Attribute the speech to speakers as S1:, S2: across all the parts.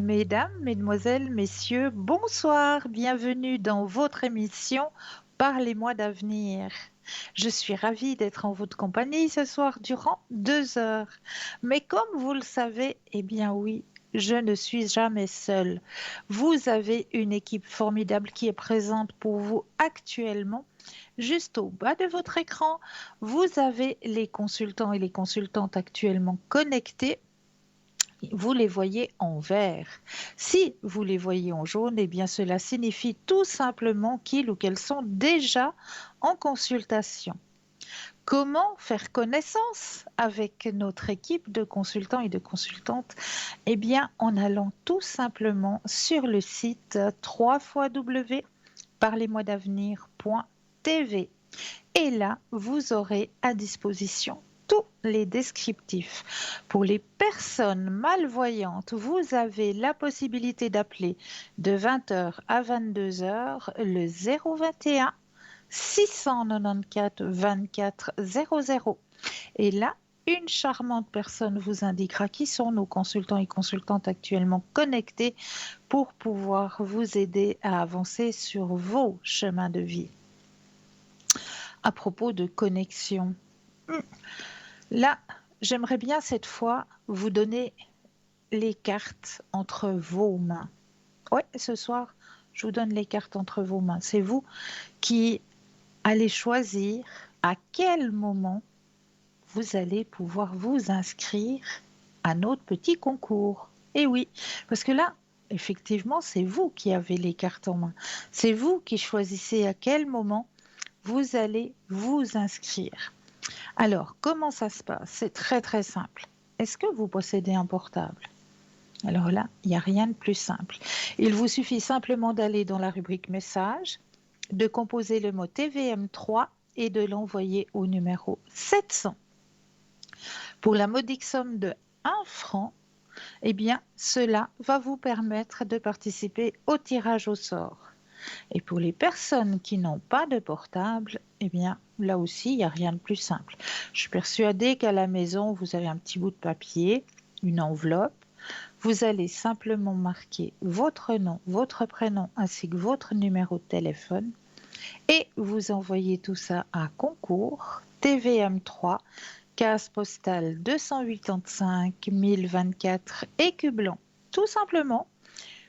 S1: Mesdames, Mesdemoiselles, Messieurs, bonsoir, bienvenue dans votre émission Parlez-moi d'avenir. Je suis ravie d'être en votre compagnie ce soir durant 2 heures. Mais comme vous le savez, eh bien oui, je ne suis jamais seule. Vous avez une équipe formidable qui est présente pour vous actuellement. Juste au bas de votre écran, vous avez les consultants et les consultantes actuellement connectés. Vous les voyez en vert. Si vous les voyez en jaune, eh bien cela signifie tout simplement qu'ils ou qu'elles sont déjà en consultation. Comment faire connaissance avec notre équipe de consultants et de consultantes? Eh bien, en allant tout simplement sur le site www.parlez-moi-d'avenir.tv. Et là, vous aurez à disposition tous les descriptifs. Pour les personnes malvoyantes, vous avez la possibilité d'appeler de 20 h à 22 h le 021 694 24 00. Et là, une charmante personne vous indiquera qui sont nos consultants et consultantes actuellement connectés pour pouvoir vous aider à avancer sur vos chemins de vie. À propos de connexion, là, j'aimerais bien cette fois vous donner les cartes entre vos mains. Oui, ce soir, je vous donne les cartes entre vos mains. C'est vous qui allez choisir à quel moment vous allez pouvoir vous inscrire à notre petit concours. Et oui, parce que là, effectivement, c'est vous qui avez les cartes en main. C'est vous qui choisissez à quel moment vous allez vous inscrire. Alors, comment ça se passe? C'est très très simple. Est-ce que vous possédez un portable? Alors là, il n'y a rien de plus simple. Il vous suffit simplement d'aller dans la rubrique message, de composer le mot TVM3 et de l'envoyer au numéro 700. Pour la modique somme de 1 franc, eh bien, cela va vous permettre de participer au tirage au sort. Et pour les personnes qui n'ont pas de portable, eh bien, là aussi, il n'y a rien de plus simple. Je suis persuadée qu'à la maison, vous avez un petit bout de papier, une enveloppe. Vous allez simplement marquer votre nom, votre prénom ainsi que votre numéro de téléphone et vous envoyez tout ça à concours TVM3, case postale 285 1024 Écublens. Tout simplement,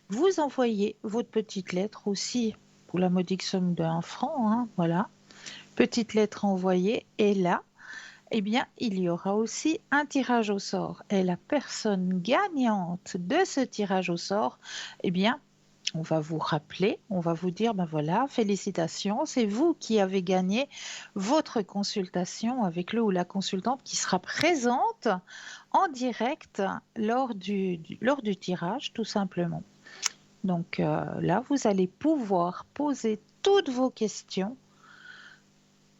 S1: vous envoyez votre petite lettre aussi pour la modique somme de 1 franc, hein, voilà. Petite lettre envoyée et là, eh bien, il y aura aussi un tirage au sort. Et la personne gagnante de ce tirage au sort, eh bien, on va vous rappeler, on va vous dire, ben voilà, félicitations, c'est vous qui avez gagné votre consultation avec le ou la consultante qui sera présente en direct lors du tirage, tout simplement. Donc là, vous allez pouvoir poser toutes vos questions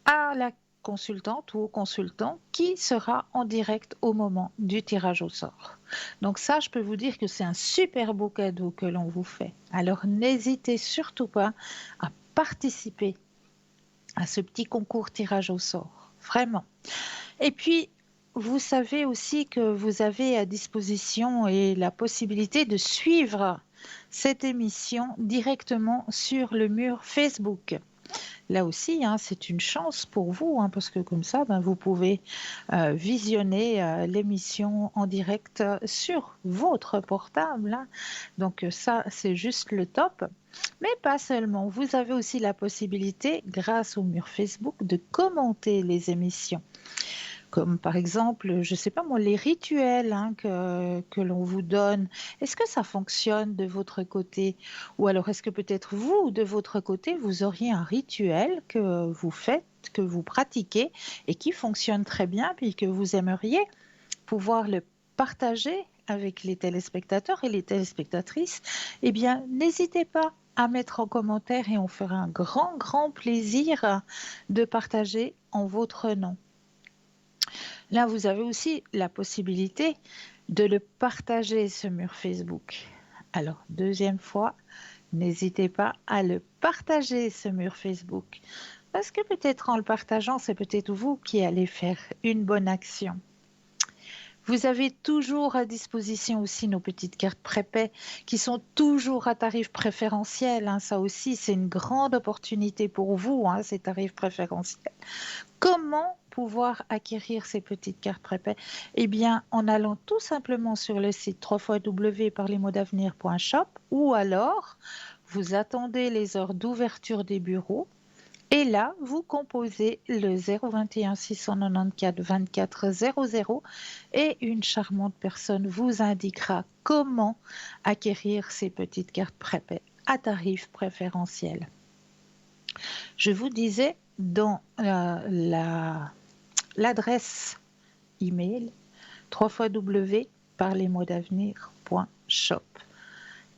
S1: à la consultante ou au consultant qui sera en direct au moment du tirage au sort. Donc ça, je peux vous dire que c'est un super beau cadeau que l'on vous fait. Alors n'hésitez surtout pas à participer à ce petit concours tirage au sort. Vraiment. Et puis, vous savez aussi que vous avez à disposition et la possibilité de suivre cette émission directement sur le mur Facebook. Là aussi, hein, c'est une chance pour vous, hein, parce que comme ça, ben, vous pouvez visionner l'émission en direct sur votre portable, hein. Donc ça, c'est juste le top. Mais pas seulement, vous avez aussi la possibilité, grâce au mur Facebook, de commenter les émissions. Comme par exemple, je ne sais pas moi, les rituels hein, que l'on vous donne. Est-ce que ça fonctionne de votre côté? Ou alors est-ce que peut-être vous, de votre côté, vous auriez un rituel que vous faites, que vous pratiquez et qui fonctionne très bien, puis que vous aimeriez pouvoir le partager avec les téléspectateurs et les téléspectatrices? Eh bien, n'hésitez pas à mettre en commentaire et on fera un grand, grand plaisir de partager en votre nom. Là, vous avez aussi la possibilité de le partager, ce mur Facebook. Alors, deuxième fois, n'hésitez pas à le partager, ce mur Facebook. Parce que peut-être en le partageant, c'est peut-être vous qui allez faire une bonne action. Vous avez toujours à disposition aussi nos petites cartes prépaies qui sont toujours à tarif préférentiel, hein. Ça aussi, c'est une grande opportunité pour vous, hein, ces tarifs préférentiels. Comment pouvoir acquérir ces petites cartes prépaies? Eh bien, en allant tout simplement sur le site www.parlesmotsavenir.shop ou alors vous attendez les heures d'ouverture des bureaux et là, vous composez le 021 694 24 00 et une charmante personne vous indiquera comment acquérir ces petites cartes prépaies à tarif préférentiel. Je vous disais dans l'adresse email www.parlesmotsavenir.shop.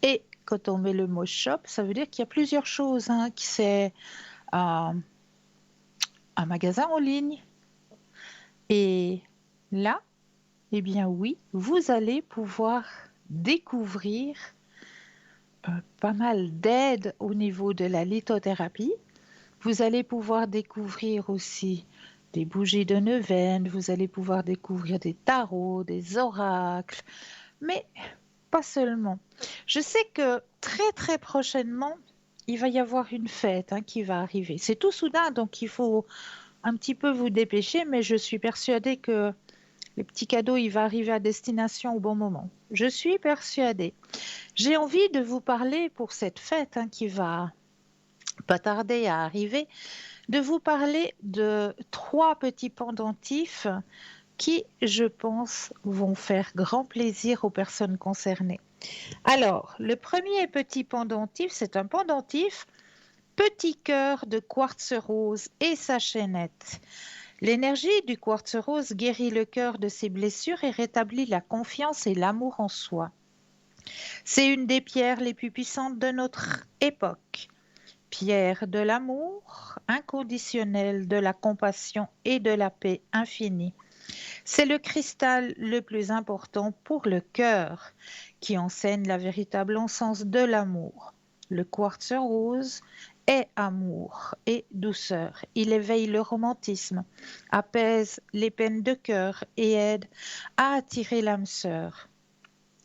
S1: Et quand on met le mot shop, ça veut dire qu'il y a plusieurs choses, hein, qui c'est un magasin en ligne. Et là, eh bien oui, vous allez pouvoir découvrir pas mal d'aides au niveau de la lithothérapie. Vous allez pouvoir découvrir aussi des bougies de neuvaine, vous allez pouvoir découvrir des tarots, des oracles, mais pas seulement. Je sais que très très prochainement, il va y avoir une fête, hein, qui va arriver. C'est tout soudain, donc il faut un petit peu vous dépêcher, mais je suis persuadée que les petits cadeaux, il va arriver à destination au bon moment. Je suis persuadée. J'ai envie de vous parler pour cette fête, hein, qui va pas tarder à arriver, de vous parler de 3 petits pendentifs qui, je pense, vont faire grand plaisir aux personnes concernées. Alors, le premier petit pendentif, c'est un pendentif petit cœur de quartz rose et sa chaînette. L'énergie du quartz rose guérit le cœur de ses blessures et rétablit la confiance et l'amour en soi. C'est une des pierres les plus puissantes de notre époque. Pierre de l'amour inconditionnel, de la compassion et de la paix infinie. C'est le cristal le plus important pour le cœur, qui enseigne la véritable essence de l'amour. Le quartz rose est amour et douceur. Il éveille le romantisme, apaise les peines de cœur et aide à attirer l'âme sœur.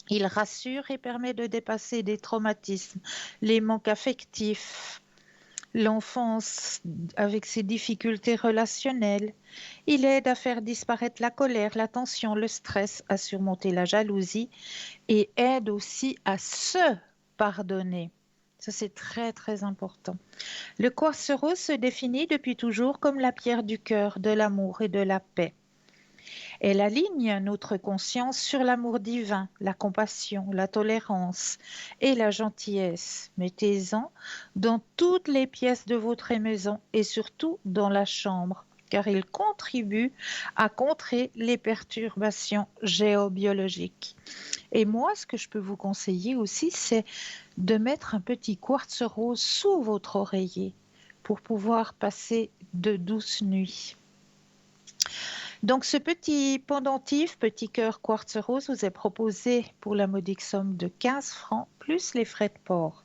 S1: Il rassure et permet de dépasser des traumatismes, les manques affectifs, l'enfance avec ses difficultés relationnelles. Il aide à faire disparaître la colère, la tension, le stress, à surmonter la jalousie et aide aussi à se pardonner. Ça, c'est très, très important. Le quartz rose se définit depuis toujours comme la pierre du cœur, de l'amour et de la paix. Elle aligne notre conscience sur l'amour divin, la compassion, la tolérance et la gentillesse. Mettez-en dans toutes les pièces de votre maison et surtout dans la chambre, car il contribue à contrer les perturbations géobiologiques. Et moi, ce que je peux vous conseiller aussi, c'est de mettre un petit quartz rose sous votre oreiller pour pouvoir passer de douces nuits. Donc ce petit pendentif, petit cœur quartz rose, vous est proposé pour la modique somme de 15 francs plus les frais de port.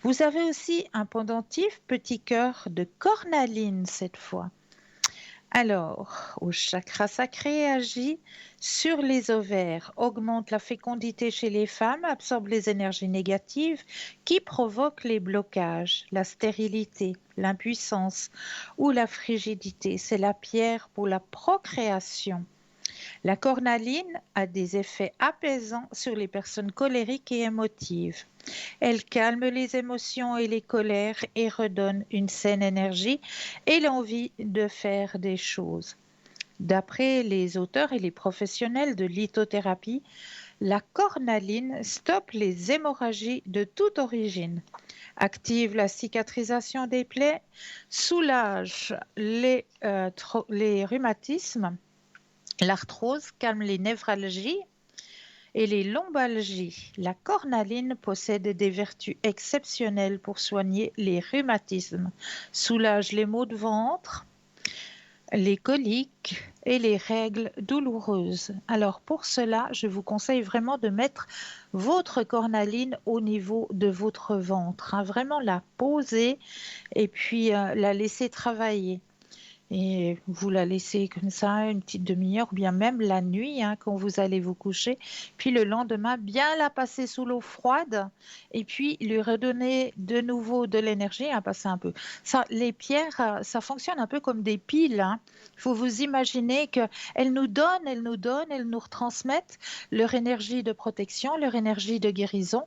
S1: Vous avez aussi un pendentif petit cœur de cornaline cette fois. Alors, au chakra sacré agit sur les ovaires, augmente la fécondité chez les femmes, absorbe les énergies négatives qui provoquent les blocages, la stérilité, l'impuissance ou la frigidité. C'est la pierre pour la procréation. La cornaline a des effets apaisants sur les personnes colériques et émotives. Elle calme les émotions et les colères et redonne une saine énergie et l'envie de faire des choses. D'après les auteurs et les professionnels de lithothérapie, la cornaline stoppe les hémorragies de toute origine, active la cicatrisation des plaies, soulage les rhumatismes, l'arthrose, calme les névralgies et les lombalgies. La cornaline possède des vertus exceptionnelles pour soigner les rhumatismes, soulage les maux de ventre, les coliques et les règles douloureuses. Alors pour cela, je vous conseille vraiment de mettre votre cornaline au niveau de votre ventre, hein, vraiment la poser et puis la laisser travailler. et vous la laissez comme ça une petite demi-heure ou bien même la nuit hein, quand vous allez vous coucher. Puis le lendemain, bien la passer sous l'eau froide et puis lui redonner de nouveau de l'énergie, à passer un peu. Ça, les pierres, ça fonctionne un peu comme des piles. Hein. Il faut vous imaginer qu'elles nous donnent, elles nous donnent, elles nous retransmettent leur énergie de protection, leur énergie de guérison.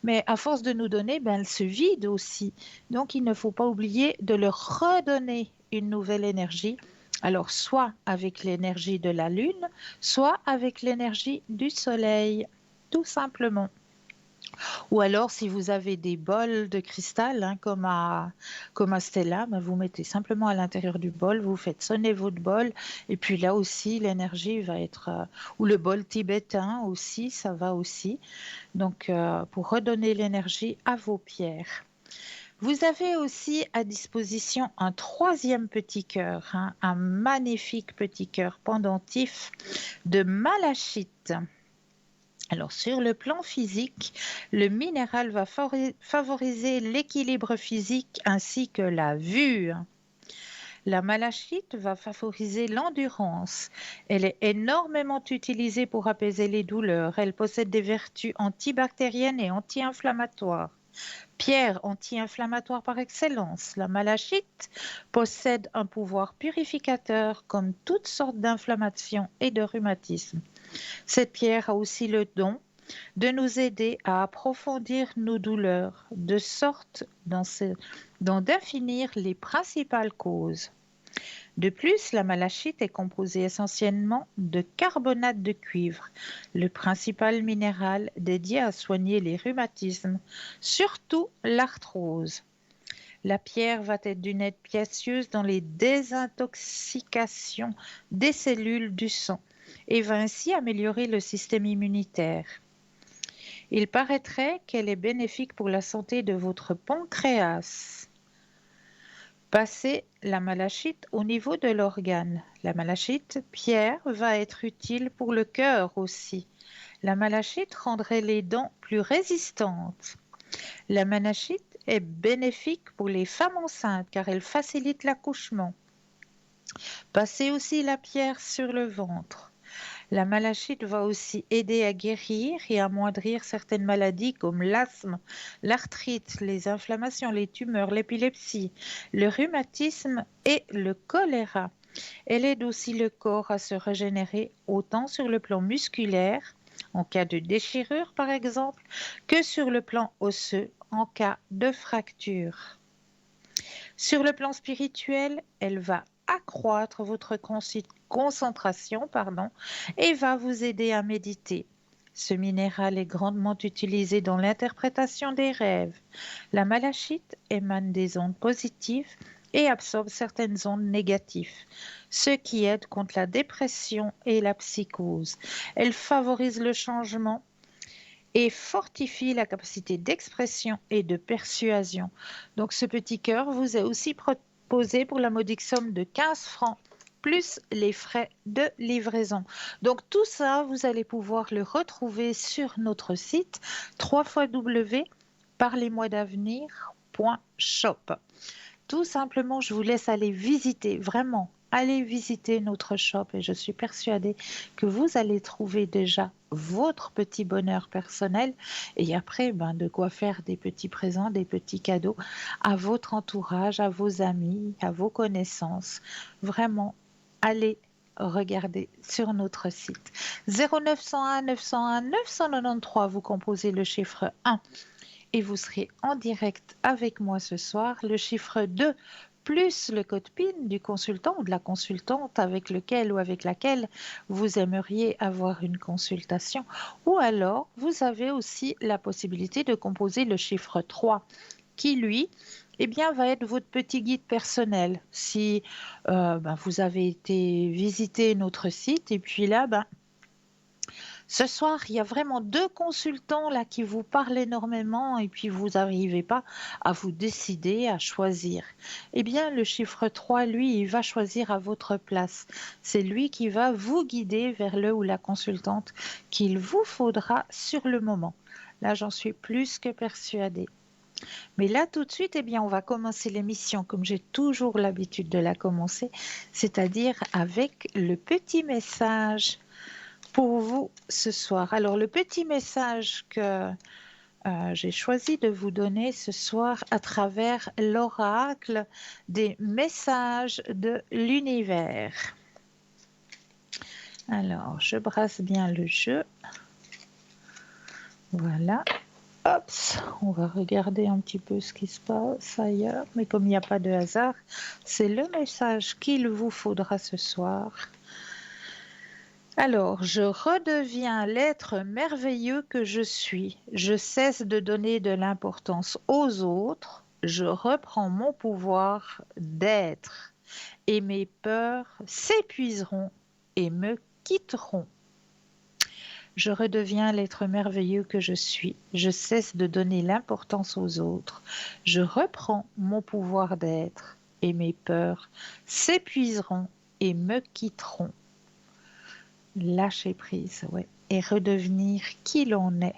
S1: Mais à force de nous donner, ben, elles se vident aussi. Donc, il ne faut pas oublier de leur redonner une nouvelle énergie. Alors, soit avec l'énergie de la Lune, soit avec l'énergie du Soleil, tout simplement. Ou alors, si vous avez des bols de cristal, hein, comme à Stella, ben, vous mettez simplement à l'intérieur du bol, vous faites sonner votre bol, et puis là aussi, l'énergie va être... ou le bol tibétain aussi, ça va aussi. Donc, pour redonner l'énergie à vos pierres. Vous avez aussi à disposition un troisième petit cœur, hein, un magnifique petit cœur pendentif de malachite. Alors, sur le plan physique, le minéral va favoriser l'équilibre physique ainsi que la vue. La malachite va favoriser l'endurance. Elle est énormément utilisée pour apaiser les douleurs. Elle possède des vertus antibactériennes et anti-inflammatoires. Pierre anti-inflammatoire par excellence, la malachite possède un pouvoir purificateur comme toutes sortes d'inflammations et de rhumatismes. Cette pierre a aussi le don de nous aider à approfondir nos douleurs, de sorte d'en définir les principales causes. De plus, la malachite est composée essentiellement de carbonate de cuivre, le principal minéral dédié à soigner les rhumatismes, surtout l'arthrose. La pierre va être d'une aide précieuse dans les désintoxications des cellules du sang et va ainsi améliorer le système immunitaire. Il paraîtrait qu'elle est bénéfique pour la santé de votre pancréas. Passez la malachite au niveau de l'organe. La malachite, pierre, va être utile pour le cœur aussi. La malachite rendrait les dents plus résistantes. La malachite est bénéfique pour les femmes enceintes car elle facilite l'accouchement. Passez aussi la pierre sur le ventre. La malachite va aussi aider à guérir et amoindrir certaines maladies comme l'asthme, l'arthrite, les inflammations, les tumeurs, l'épilepsie, le rhumatisme et le choléra. Elle aide aussi le corps à se régénérer autant sur le plan musculaire, en cas de déchirure par exemple, que sur le plan osseux, en cas de fracture. Sur le plan spirituel, elle va accroître votre concentration et va vous aider à méditer. Ce minéral est grandement utilisé dans l'interprétation des rêves. La malachite émane des ondes positives et absorbe certaines ondes négatives, ce qui aide contre la dépression et la psychose. Elle favorise le changement et fortifie la capacité d'expression et de persuasion. Donc ce petit cœur vous est aussi proposé pour la modique somme de 15 francs plus les frais de livraison. Donc tout ça, vous allez pouvoir le retrouver sur notre site www.parlez-moi-d'avenir.shop. Tout simplement, je vous laisse aller visiter, vraiment, allez visiter notre shop et je suis persuadée que vous allez trouver déjà votre petit bonheur personnel et après, ben, de quoi faire des petits présents, des petits cadeaux à votre entourage, à vos amis, à vos connaissances. Vraiment, allez regarder sur notre site. 0901 901 993, vous composez le chiffre 1 et vous serez en direct avec moi ce soir. Le chiffre 2 plus le code PIN du consultant ou de la consultante avec lequel ou avec laquelle vous aimeriez avoir une consultation. Ou alors, vous avez aussi la possibilité de composer le chiffre 3 qui, lui, eh bien, va être votre petit guide personnel. Si ben, vous avez été visiter notre site et puis là, ben, ce soir, il y a vraiment deux consultants là qui vous parlent énormément et puis vous n'arrivez pas à vous décider, à choisir. Eh bien, le chiffre 3, lui, il va choisir à votre place. C'est lui qui va vous guider vers le ou la consultante qu'il vous faudra sur le moment. Là, j'en suis plus que persuadée. Mais là, tout de suite, eh bien, on va commencer l'émission comme j'ai toujours l'habitude de la commencer, c'est-à-dire avec le petit message pour vous ce soir. Alors, le petit message que j'ai choisi de vous donner ce soir à travers l'oracle des messages de l'univers. Alors, je brasse bien le jeu. Voilà. Hop, on va regarder un petit peu ce qui se passe ailleurs. Mais comme il n'y a pas de hasard, c'est le message qu'il vous faudra ce soir. Alors, je redeviens l'être merveilleux que je suis. Je cesse de donner de l'importance aux autres. Je reprends mon pouvoir d'être. Et mes peurs s'épuiseront et me quitteront. Je redeviens l'être merveilleux que je suis. Je cesse de donner l'importance aux autres. Je reprends mon pouvoir d'être. Et mes peurs s'épuiseront et me quitteront. Lâcher prise, ouais. Et redevenir qui l'on est.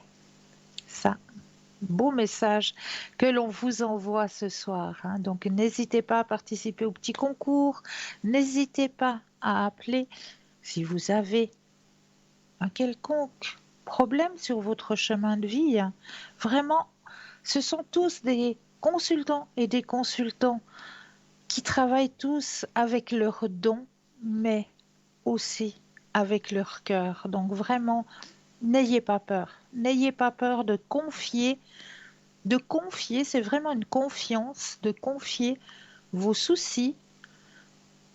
S1: Ça, beau message que l'on vous envoie ce soir, hein. Donc n'hésitez pas à participer au petit concours. N'hésitez pas à appeler si vous avez un quelconque problème sur votre chemin de vie, hein. Vraiment, ce sont tous des consultants et des consultants qui travaillent tous avec leurs dons, mais aussi avec leur cœur. Donc vraiment, n'ayez pas peur. N'ayez pas peur de confier. De confier, c'est vraiment une confiance, de confier vos soucis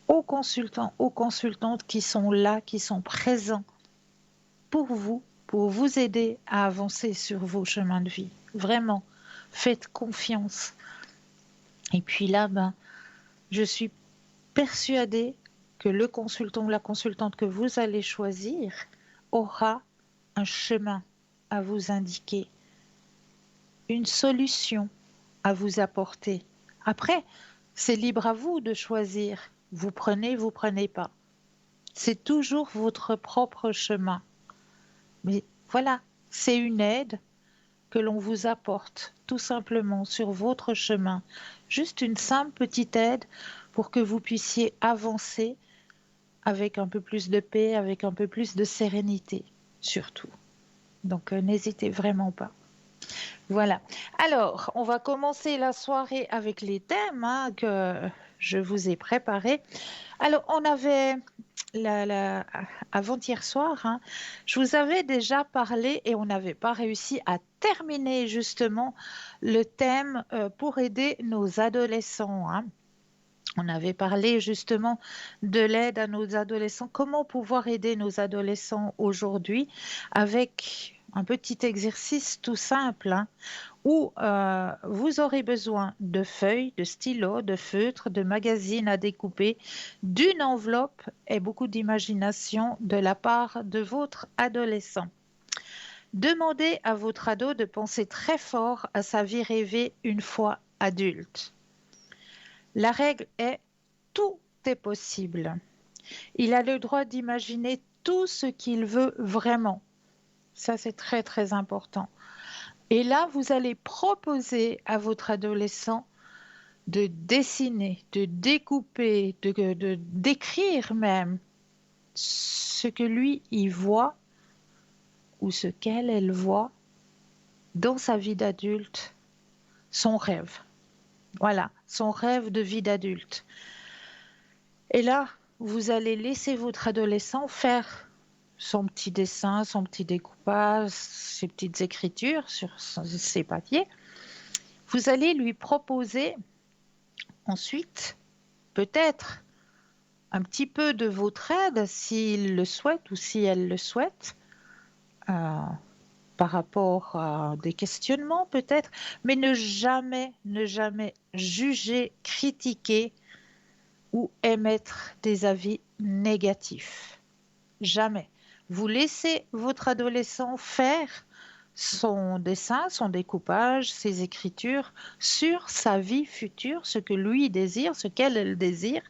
S1: aux consultants, aux consultantes qui sont là, qui sont présents pour vous aider à avancer sur vos chemins de vie. Vraiment, faites confiance. Et puis là, ben, je suis persuadée que le consultant ou la consultante que vous allez choisir aura un chemin à vous indiquer, une solution à vous apporter. Après, c'est libre à vous de choisir. Vous prenez pas. C'est toujours votre propre chemin. Mais voilà, c'est une aide que l'on vous apporte tout simplement sur votre chemin. Juste une simple petite aide pour que vous puissiez avancer avec un peu plus de paix, avec un peu plus de sérénité, surtout. Donc n'hésitez vraiment pas. Voilà. Alors, on va commencer la soirée avec les thèmes, hein, que je vous ai préparés. Alors, on avait avant-hier soir, hein, je vous avais déjà parlé et on n'avait pas réussi à terminer justement le thème pour aider nos adolescents, hein. On avait parlé justement de l'aide à nos adolescents, comment pouvoir aider nos adolescents aujourd'hui avec un petit exercice tout simple, hein, où vous aurez besoin de feuilles, de stylos, de feutres, de magazines à découper, d'une enveloppe et beaucoup d'imagination de la part de votre adolescent. Demandez à votre ado de penser très fort à sa vie rêvée une fois adulte. La règle est tout est possible. Il a le droit d'imaginer tout ce qu'il veut vraiment. Ça, c'est très, très important. Et là, vous allez proposer à votre adolescent de dessiner, de découper, d'écrire même ce que lui, il voit ou ce qu'elle voit dans sa vie d'adulte, son rêve. Voilà, son rêve de vie d'adulte. Et là, vous allez laisser votre adolescent faire son petit dessin, son petit découpage, ses petites écritures sur ses papiers. Vous allez lui proposer ensuite, peut-être, un petit peu de votre aide s'il le souhaite ou si elle le souhaite, euh, par rapport à des questionnements peut-être, mais ne jamais juger, critiquer ou émettre des avis négatifs. Jamais. Vous laissez votre adolescent faire son dessin, son découpage, ses écritures sur sa vie future, ce que lui désire, ce qu'elle désire.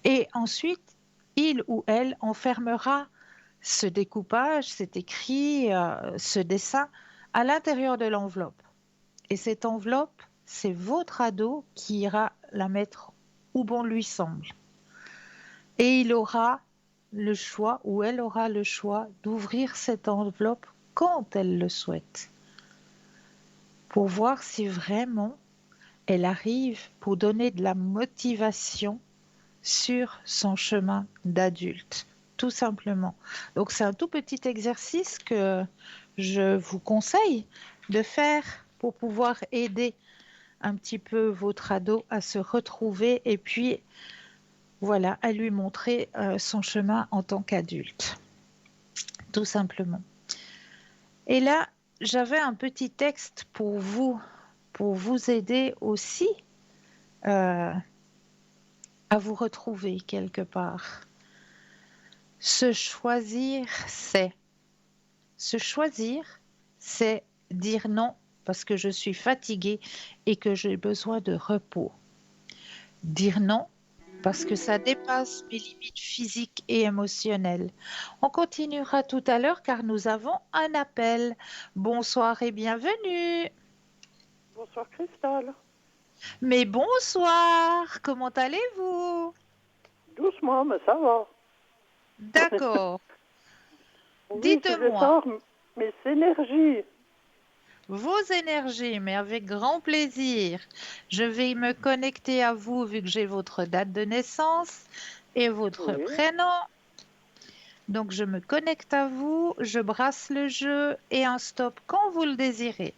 S1: Et ensuite, il ou elle enfermera ce découpage, cet écrit, ce dessin à l'intérieur de l'enveloppe. Et cette enveloppe, c'est votre ado qui ira la mettre où bon lui semble. Et il aura le choix, ou elle aura le choix, d'ouvrir cette enveloppe quand elle le souhaite, pour voir si vraiment elle arrive pour donner de la motivation sur son chemin d'adulte, tout simplement. Donc c'est un tout petit exercice que je vous conseille de faire pour pouvoir aider un petit peu votre ado à se retrouver et puis voilà, à lui montrer son chemin en tant qu'adulte, tout simplement. Et là, j'avais un petit texte pour vous aider aussi euh, à vous retrouver quelque part. Se choisir, c'est. Se choisir, c'est dire non parce que je suis fatiguée et que j'ai besoin de repos. Dire non parce que ça dépasse mes limites physiques et émotionnelles. On continuera tout à l'heure car nous avons un appel. Bonsoir et bienvenue.
S2: Bonsoir Cristal.
S1: Mais bonsoir, comment allez-vous?
S2: Doucement, mais ça va.
S1: D'accord.
S2: Oui, je voulais
S1: Dites-moi,
S2: savoir mes énergies.
S1: vos énergies, mais avec grand plaisir. Je vais me connecter à vous vu que j'ai votre date de naissance et votre
S2: Oui,
S1: prénom. Donc je me connecte à vous, je brasse le jeu et un stop quand vous le désirez.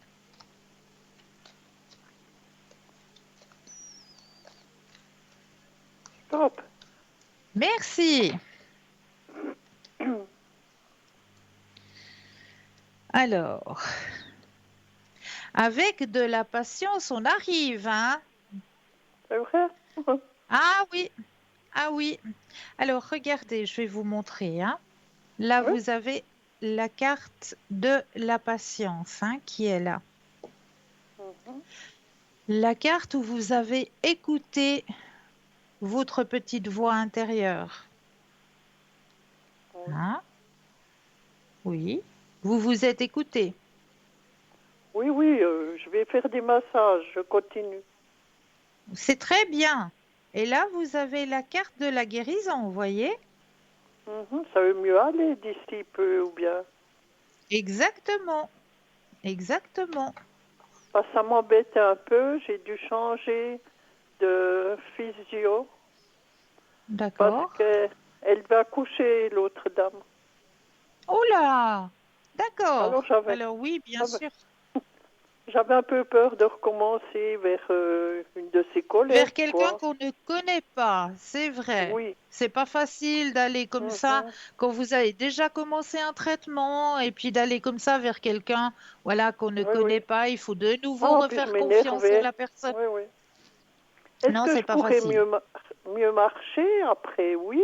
S2: stop.
S1: Merci. Alors, avec de la patience, on arrive, hein?
S2: C'est vrai?
S1: Ah oui, ah oui. Alors, regardez, je vais vous montrer, hein. Là,
S2: Oui,
S1: vous avez la carte de la patience, hein, qui est là.
S2: mhm,
S1: La carte où vous avez écouté votre petite voix intérieure,
S2: oui.
S1: hein? Oui, vous vous êtes écouté.
S2: Oui, oui, je vais faire des massages, je continue.
S1: C'est très bien. Et là, vous avez la carte de la guérison, vous voyez?
S2: Mhm, ça veut mieux aller d'ici peu ou bien.
S1: Exactement, exactement.
S2: Parce que ça m'embête un peu, j'ai dû changer de physio parce
S1: D'accord.
S2: qu'elle va coucher, l'autre dame.
S1: Oh là,
S2: Alors
S1: d'accord. Alors oui, bien
S2: j'avais
S1: sûr.
S2: j'avais un peu peur de recommencer vers une de ses
S1: Vers
S2: collègues,
S1: quelqu'un
S2: quoi.
S1: qu'on ne connaît pas, c'est vrai.
S2: Oui.
S1: C'est pas facile d'aller comme ça
S2: Mhm.
S1: quand vous avez déjà commencé un traitement et puis d'aller comme ça vers quelqu'un, voilà, qu'on ne
S2: Oui, oui.
S1: connaît pas. Il faut de nouveau
S2: Ah, puis je
S1: refaire confiance en
S2: m'énervais.
S1: la personne.
S2: Oui, oui. Est-ce
S1: Non,
S2: que
S1: c'est
S2: je
S1: pas
S2: pourrais
S1: facile.
S2: mieux marcher après? Oui.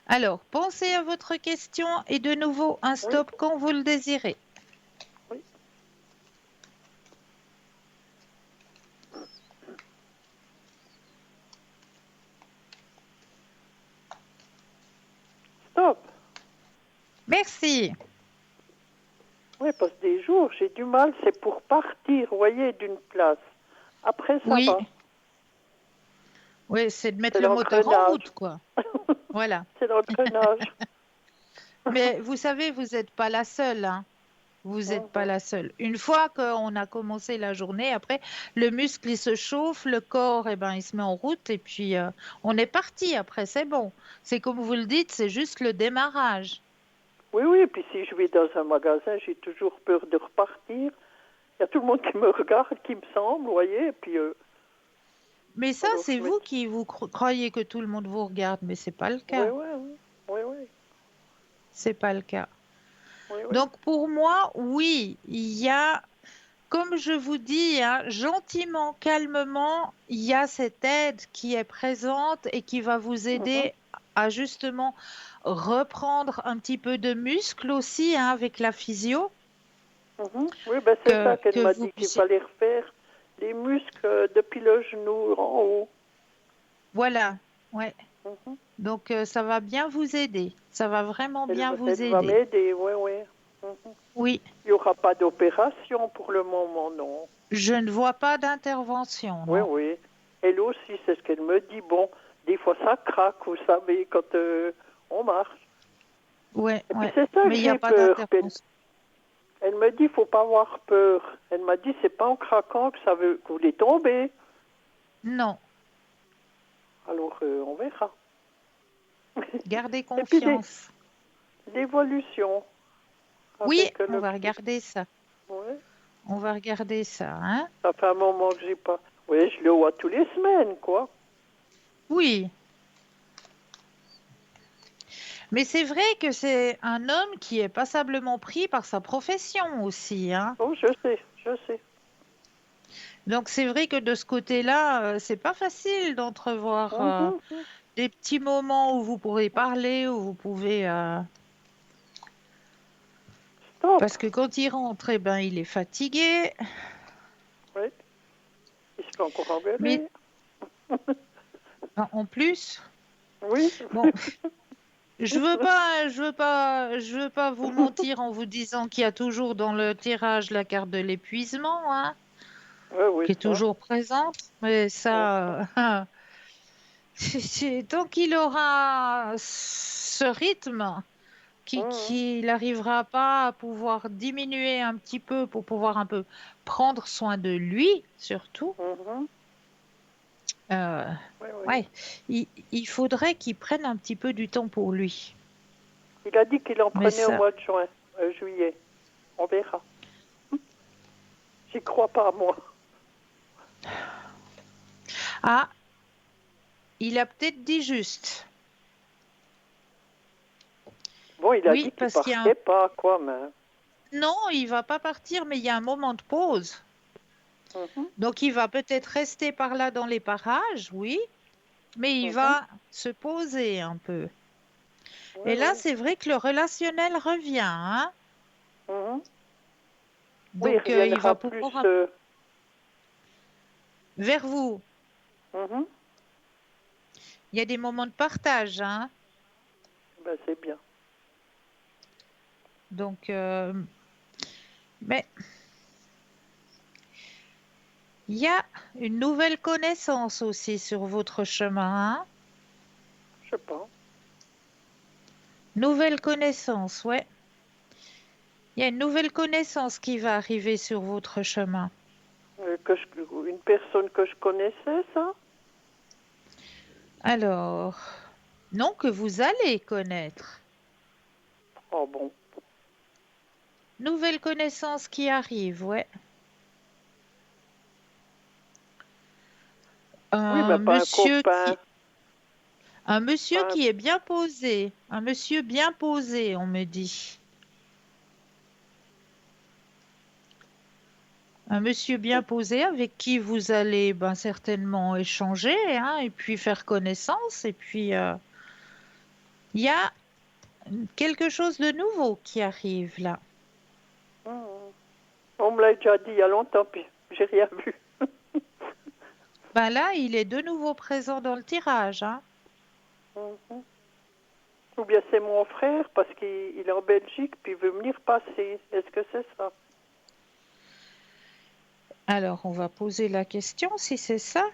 S1: Alors, pensez à votre question et de nouveau un
S2: Oui,
S1: stop quand vous le désirez.
S2: oui. Stop.
S1: Merci.
S2: Oui, parce que des jours, j'ai du mal, c'est pour partir, vous voyez, d'une place. Après, ça
S1: Oui,
S2: va.
S1: oui, c'est de mettre
S2: C'est
S1: le moteur en
S2: l'engrenage.
S1: route, quoi. Voilà.
S2: C'est l'engrenage.
S1: Mais vous savez, vous n'êtes pas la seule, hein. Vous n'êtes pas
S2: Mhm.
S1: la seule. Une fois qu'on a commencé la journée, après, le muscle, il se chauffe, le corps, eh ben, il se met en route et puis on est parti après, c'est bon. C'est comme vous le dites, c'est juste le démarrage.
S2: Oui, oui, puis si je vais dans un magasin, j'ai toujours peur de repartir. Il y a tout le monde qui me regarde, qui me semble, vous voyez, et puis
S1: Mais ça,
S2: alors
S1: c'est
S2: je me
S1: vous
S2: dis,
S1: qui vous croyez que tout le monde vous regarde, mais c'est pas le
S2: oui,
S1: cas.
S2: oui, oui, oui, oui,
S1: C'est pas le cas.
S2: oui, oui.
S1: Donc pour moi, oui, il y a, comme je vous dis, hein, gentiment, calmement, il y a cette aide qui est présente et qui va vous
S2: Mhm,
S1: aider à justement reprendre un petit peu de muscle aussi, hein, avec la physio,
S2: mhm. Oui, ben c'est ça qu'elle
S1: que
S2: m'a
S1: vous
S2: dit qu'il
S1: puissiez.
S2: fallait refaire les muscles depuis le genou en haut.
S1: Voilà, ouais.
S2: Mhm.
S1: Donc ça va bien vous aider. Ça va vraiment
S2: Elle,
S1: bien vous
S2: elle va
S1: aider.
S2: m'aider, oui, oui. Mhm.
S1: Oui,
S2: Il n'y aura pas d'opération pour le moment, non.
S1: je ne vois pas d'intervention,
S2: Oui,
S1: non.
S2: oui. Elle aussi, c'est ce qu'elle me dit. Bon, des fois ça craque, vous savez, quand on marche.
S1: Ouais,
S2: Et puis
S1: ouais.
S2: c'est ça
S1: Mais
S2: que
S1: il n'y a
S2: j'ai
S1: pas
S2: peur. Puis
S1: d'intervention.
S2: elle me dit, faut pas avoir peur. Elle m'a dit, c'est pas en craquant que ça veut que vous voulez tomber.
S1: Non,
S2: Alors, on verra.
S1: gardez
S2: Et puis
S1: confiance.
S2: l'évolution
S1: Oui,
S2: avec
S1: on
S2: le
S1: va
S2: petit.
S1: regarder ça.
S2: Ouais.
S1: On va regarder ça, hein.
S2: Ça fait un moment que j'ai pas. Oui, je le vois tous les semaines, quoi.
S1: Oui, mais c'est vrai que c'est un homme qui est passablement pris par sa profession aussi, hein.
S2: Oh, je sais, je sais.
S1: Donc c'est vrai que de ce côté-là, c'est pas facile d'entrevoir
S2: Mhm, mhm.
S1: des petits moments où vous pourrez parler, où vous pouvez...
S2: Stop.
S1: Parce que quand il rentre, eh ben, il est fatigué.
S2: Oui, il se fait encore
S1: Mais
S2: engueuler.
S1: en plus,
S2: Oui.
S1: bon, je veux pas vous mentir en vous disant qu'il y a toujours dans le tirage la carte de l'épuisement, hein,
S2: Oui, oui,
S1: qui est
S2: ça.
S1: toujours présente. Mais
S2: Mhm,
S1: ça, tant qu'il aura ce rythme,
S2: mhm,
S1: qu'il n'arrivera pas à pouvoir diminuer un petit peu pour pouvoir un peu prendre soin de lui, surtout.
S2: mhm.
S1: euh,
S2: Oui, oui.
S1: ouais, il faudrait qu'il prenne un petit peu du temps pour lui.
S2: Il a dit qu'il en
S1: Mais
S2: prenait au
S1: ça,
S2: mois de juin, juillet. On verra. J'y crois pas, moi.
S1: ah, il a peut-être dit juste.
S2: Bon, il a
S1: Oui,
S2: dit qu'il
S1: parce qu'il y a un...
S2: partait pas, quoi, mais.
S1: Non, il va pas partir, mais il y a un moment de pause.
S2: Mhm,
S1: Donc, il va peut-être rester par là dans les parages, oui, mais il
S2: mhm.
S1: va se poser un peu.
S2: Oui,
S1: Et là,
S2: oui.
S1: c'est vrai que le relationnel revient, hein.
S2: Mhm. Oui, il
S1: Donc, il va
S2: reviendra plus.
S1: pouvoir vers vous.
S2: Mhm.
S1: Il y a des moments de partage, hein.
S2: Ben, c'est bien.
S1: Donc, mais il y a une nouvelle connaissance aussi sur votre chemin, hein.
S2: Je sais pas.
S1: Nouvelle connaissance, ouais. Il y a une nouvelle connaissance qui va arriver sur votre chemin.
S2: Une personne que je connaissais, ça?
S1: Alors, non, que vous allez connaître.
S2: Oh bon.
S1: Nouvelle connaissance qui arrive, ouais.
S2: Oui, mais
S1: Un
S2: pas un
S1: monsieur
S2: copain.
S1: un monsieur
S2: Pas un-
S1: qui est bien posé. Un monsieur bien posé, on me dit. Un monsieur bien posé avec qui vous allez ben, certainement échanger, hein, et puis faire connaissance. Et puis, il y a quelque chose de nouveau qui arrive là.
S2: Mhm. On me l'a déjà dit il y a longtemps, puis j'ai rien vu.
S1: Ben là, il est de nouveau présent dans le tirage, hein.
S2: Mhm. Ou bien c'est mon frère, parce qu'il est en Belgique, puis il veut venir passer. Est-ce que c'est ça?
S1: Alors, on va poser la question si c'est ça.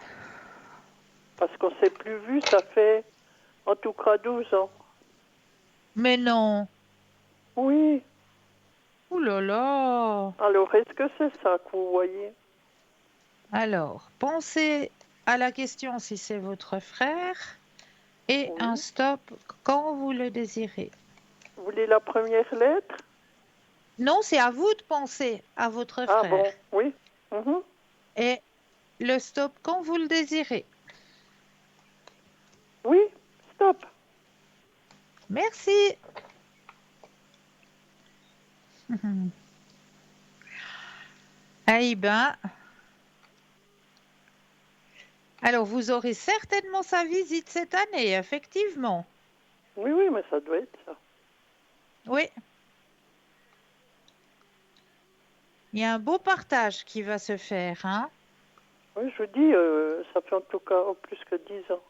S2: Parce qu'on ne s'est plus vu, ça fait en tout cas 12 ans.
S1: Mais non.
S2: Oui.
S1: Ouh là là.
S2: Alors, est-ce que c'est ça que vous voyez?
S1: Alors, pensez à la question si c'est votre frère et un
S2: Oui.
S1: stop quand vous le désirez.
S2: Vous voulez la première lettre?
S1: Non, c'est à vous de penser à votre
S2: Ah
S1: frère.
S2: bon, oui. Mhm.
S1: Et le stop quand vous le désirez.
S2: Oui, stop.
S1: Merci. Eh ben, alors vous aurez certainement sa visite cette année, effectivement.
S2: Oui, oui, mais ça doit être ça.
S1: Oui, il y a un beau partage qui va se faire, hein.
S2: Oui, je vous dis, ça fait en tout cas plus que 10 ans.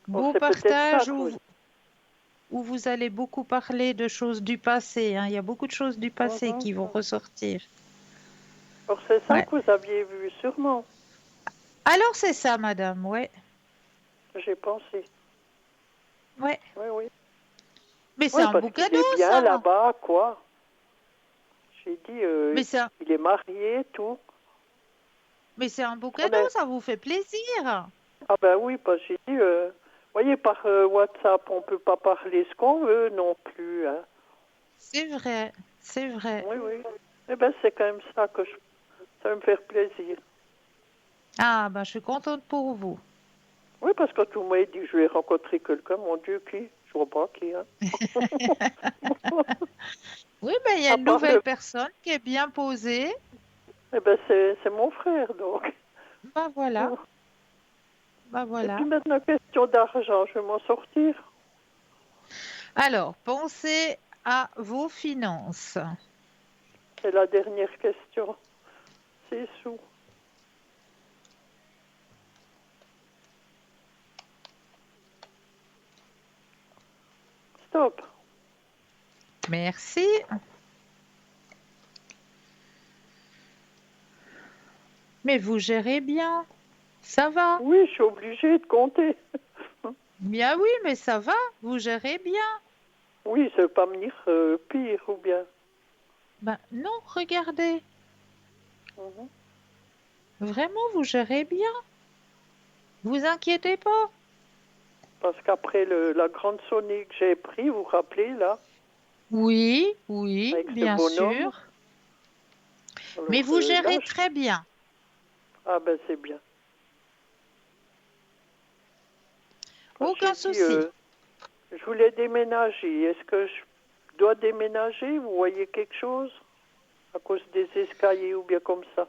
S2: Bon,
S1: Beau
S2: c'est peut-être ça
S1: partage
S2: que
S1: où
S2: vous...
S1: vous... où vous allez beaucoup parler de choses du passé, hein. Il y a beaucoup de choses du passé
S2: Mhm.
S1: qui vont ressortir.
S2: Alors c'est ça
S1: Ouais.
S2: que vous aviez vu, sûrement.
S1: Alors c'est ça, madame, ouais.
S2: J'ai pensé.
S1: Ouais.
S2: Oui, oui.
S1: Mais c'est
S2: Oui,
S1: un
S2: parce
S1: beau
S2: qu'il
S1: cadeau,
S2: est bien
S1: ça.
S2: là-bas, quoi. J'ai dit,
S1: Mais c'est un,
S2: il est marié, tout.
S1: mais c'est un beau
S2: On
S1: cadeau,
S2: est...
S1: ça vous fait plaisir.
S2: Ah ben oui, parce que j'ai dit, voyez, par WhatsApp, on peut pas parler ce qu'on veut non plus. Hein.
S1: C'est vrai, c'est vrai.
S2: Oui, oui. Eh ben c'est quand même ça que ça va me faire plaisir.
S1: Ah, ben, je suis contente pour vous.
S2: Oui, parce que tout le monde dit, je vais rencontrer quelqu'un, mon Dieu, qui? Je vois pas qui, hein.
S1: Oui, ben, il y a
S2: À
S1: une
S2: part
S1: nouvelle
S2: le...
S1: personne qui est bien posée.
S2: Eh ben c'est mon frère, donc.
S1: Ben voilà, ben
S2: Et puis
S1: voilà.
S2: maintenant, question d'argent, je vais m'en sortir.
S1: Alors, pensez à vos finances.
S2: C'est la dernière question. C'est sous. Stop.
S1: Merci. Mais vous gérez bien. Ça va.
S2: Oui, je suis obligée de compter.
S1: Bien oui, mais ça va. Vous gérez bien.
S2: Oui, ça ne veut pas venir pire ou bien.
S1: Ben non, regardez.
S2: Mhm.
S1: Vraiment, vous gérez bien. Vous inquiétez pas.
S2: Parce qu'après la grande sonnerie que j'ai pris, vous vous rappelez, là,
S1: Oui, oui,
S2: avec ce
S1: bien
S2: bonhomme.
S1: sûr. Mais
S2: Alors
S1: vous
S2: là,
S1: gérez très bien.
S2: ah ben c'est bien. Parce que
S1: Aucun
S2: j'ai dit,
S1: souci.
S2: je voulais déménager. Est-ce que je dois déménager? Vous voyez quelque chose? À cause des escaliers ou bien comme ça?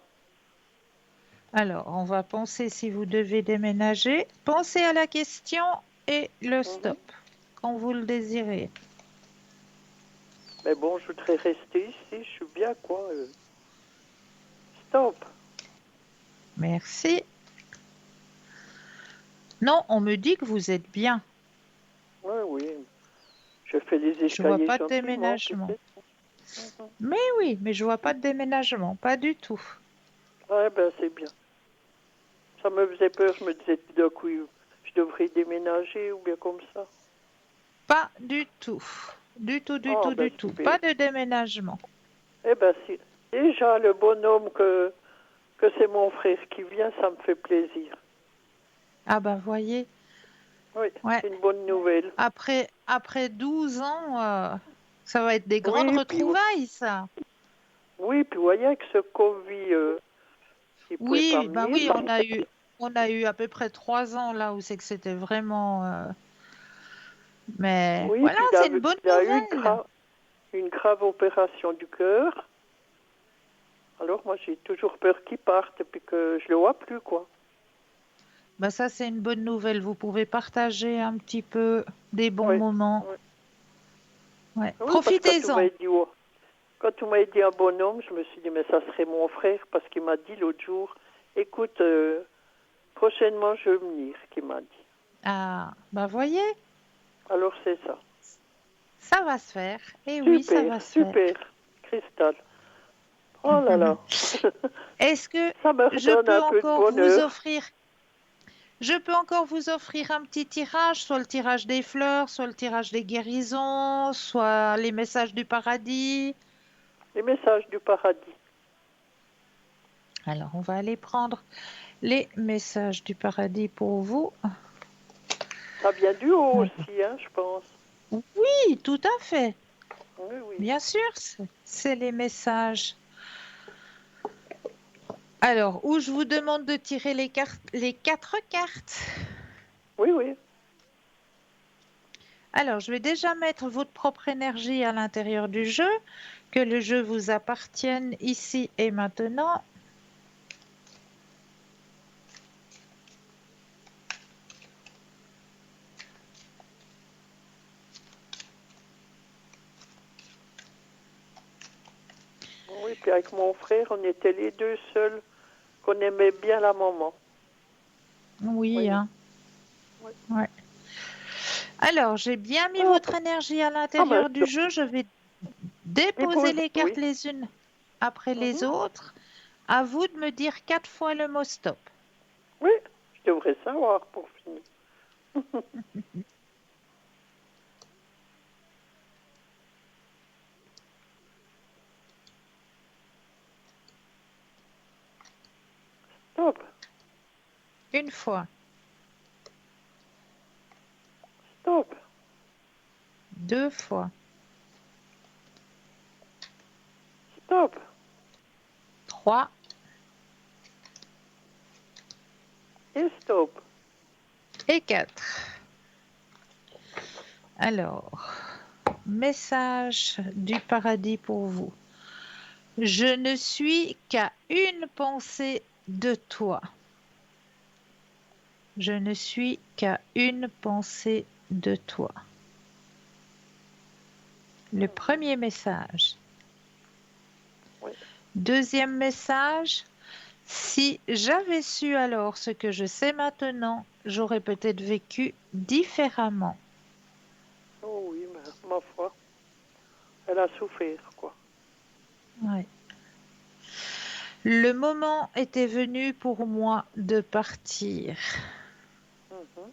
S1: Alors, on va penser si vous devez déménager. Pensez à la question et le
S2: Mhm.
S1: stop quand vous le désirez.
S2: Mais bon, je voudrais rester ici. Je suis bien, quoi. Stop.
S1: Merci. Non, on me dit que vous êtes bien.
S2: Oui, oui. Je fais les
S1: Je vois
S2: escaliers
S1: pas de
S2: gentiment, puis
S1: déménagement.
S2: c'est tout. Mhm.
S1: Mais oui, mais je vois pas de déménagement, pas du tout.
S2: Ouais, ben c'est bien. Ça me faisait peur. Je me disais tout d'un coup, je devrais déménager ou bien comme ça.
S1: Pas du tout. Du tout, du
S2: Ah,
S1: tout,
S2: ben
S1: du tout.
S2: super.
S1: Pas de déménagement.
S2: Eh ben si. Déjà, le bonhomme que c'est mon frère qui vient, ça me fait plaisir.
S1: Ah bah voyez,
S2: Oui,
S1: ouais.
S2: c'est une bonne nouvelle.
S1: Après 12 ans, ça va être des grandes
S2: Oui, puis,
S1: retrouvailles, ça.
S2: oui, puis vous voyez, avec ce Covid, il ne pouvait pas
S1: Oui, bah
S2: venir.
S1: oui, on a eu à peu près 3 ans là où c'est que c'était vraiment. Mais
S2: Oui,
S1: voilà,
S2: puis
S1: c'est une bonne
S2: il a eu
S1: nouvelle.
S2: une grave opération du cœur. Alors moi, j'ai toujours peur qu'il parte et puis que je le vois plus, quoi.
S1: Bah ça, c'est une bonne nouvelle. Vous pouvez partager un petit peu des bons
S2: Oui,
S1: moments.
S2: oui.
S1: Ouais,
S2: Oui, parce que
S1: profitez-en.
S2: quand tu m'as dit un bonhomme, je me suis dit, mais ça serait mon frère, parce qu'il m'a dit l'autre jour, écoute, prochainement, je vais venir, qu'il m'a dit.
S1: Ah, bah voyez,
S2: Alors c'est ça.
S1: ça va se faire. Et oui, ça
S2: Super,
S1: va se faire.
S2: super, Cristal. Oh là là.
S1: Est-ce que
S2: Ça me
S1: je
S2: redonne
S1: peux
S2: un peu de
S1: encore vous
S2: bonheur.
S1: offrir, je peux encore vous offrir un petit tirage, soit le tirage des fleurs, soit le tirage des guérisons, soit les messages du paradis.
S2: Les messages du paradis.
S1: Alors, on va aller prendre les messages du paradis pour vous.
S2: Ça vient du haut
S1: Alors,
S2: aussi, hein, je pense.
S1: oui, tout à fait.
S2: Oui, oui.
S1: Bien sûr, c'est les messages. Alors, où je vous demande de tirer les cartes, les 4 cartes.
S2: Oui, oui.
S1: Alors, je vais déjà mettre votre propre énergie à l'intérieur du jeu, que le jeu vous appartienne ici et maintenant.
S2: Oui, puis avec mon frère, on était les deux seuls qu'on aimait bien la maman.
S1: Oui,
S2: Oui,
S1: hein.
S2: oui.
S1: Ouais. Alors, j'ai bien mis
S2: Stop.
S1: votre énergie à
S2: Ah ben,
S1: l'intérieur du jeu. Je vais déposer
S2: dépose,
S1: les cartes
S2: oui.
S1: les unes après les
S2: Mhm.
S1: autres. À vous de me dire 4 fois le mot stop.
S2: Oui, je devrais savoir pour finir. Stop,
S1: Une fois,
S2: stop,
S1: 2 fois,
S2: stop,
S1: 3
S2: et stop.
S1: et 4. Alors, message du paradis pour vous. Je ne suis qu'à une pensée de toi. Je ne suis qu'à une pensée de toi. Le premier message.
S2: Oui.
S1: Deuxième message. Si j'avais su alors ce que je sais maintenant, j'aurais peut-être vécu différemment.
S2: Oh oui, mais ma foi, elle a souffert, quoi.
S1: Ouais. Le moment était venu pour moi de partir.
S2: Mhm.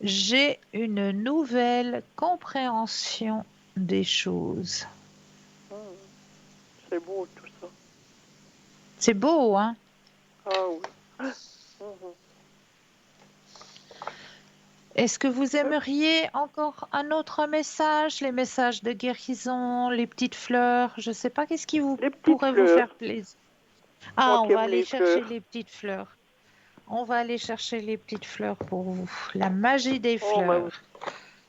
S1: J'ai une nouvelle compréhension des choses.
S2: Mhm. C'est beau tout ça.
S1: C'est beau, hein?
S2: Ah oui. Mhm.
S1: Est-ce que vous aimeriez encore un autre message? Les messages de guérison, les petites fleurs, je ne sais pas, qu'est-ce qui vous
S2: Les petites
S1: pourrait vous
S2: fleurs.
S1: faire plaisir?
S2: Moi
S1: Ah, on
S2: qui
S1: va
S2: aime
S1: aller
S2: les
S1: chercher
S2: fleurs.
S1: les petites fleurs. On va aller chercher les petites fleurs pour vous. La magie des
S2: Oh, mais
S1: fleurs.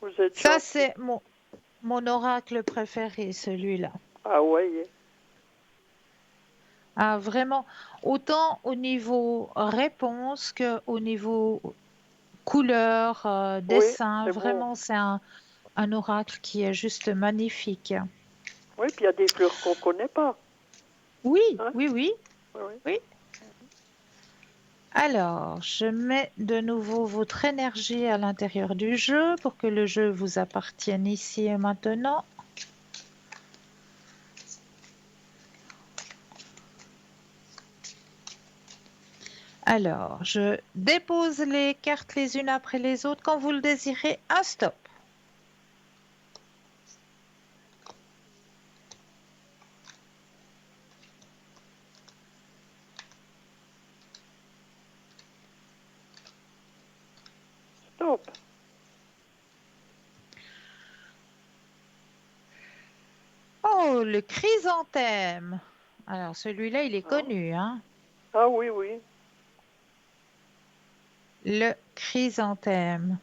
S2: vous êtes
S1: Ça,
S2: gentil.
S1: c'est mon oracle préféré, celui-là.
S2: Ah ouais.
S1: Ah, vraiment, autant au niveau réponse que au niveau couleur,
S2: Oui,
S1: dessin.
S2: c'est beau.
S1: Vraiment, c'est un oracle qui est juste magnifique.
S2: Oui, puis il y a des fleurs qu'on ne connaît pas.
S1: Oui,
S2: Hein?
S1: oui, oui,
S2: Oui, oui.
S1: oui. Alors, je mets de nouveau votre énergie à l'intérieur du jeu pour que le jeu vous appartienne ici et maintenant. Alors, je dépose les cartes les unes après les autres. Quand vous le désirez, un stop.
S2: Stop.
S1: Oh, le chrysanthème. Alors, celui-là, il est
S2: Ah,
S1: connu, hein?
S2: ah oui, oui.
S1: Le chrysanthème.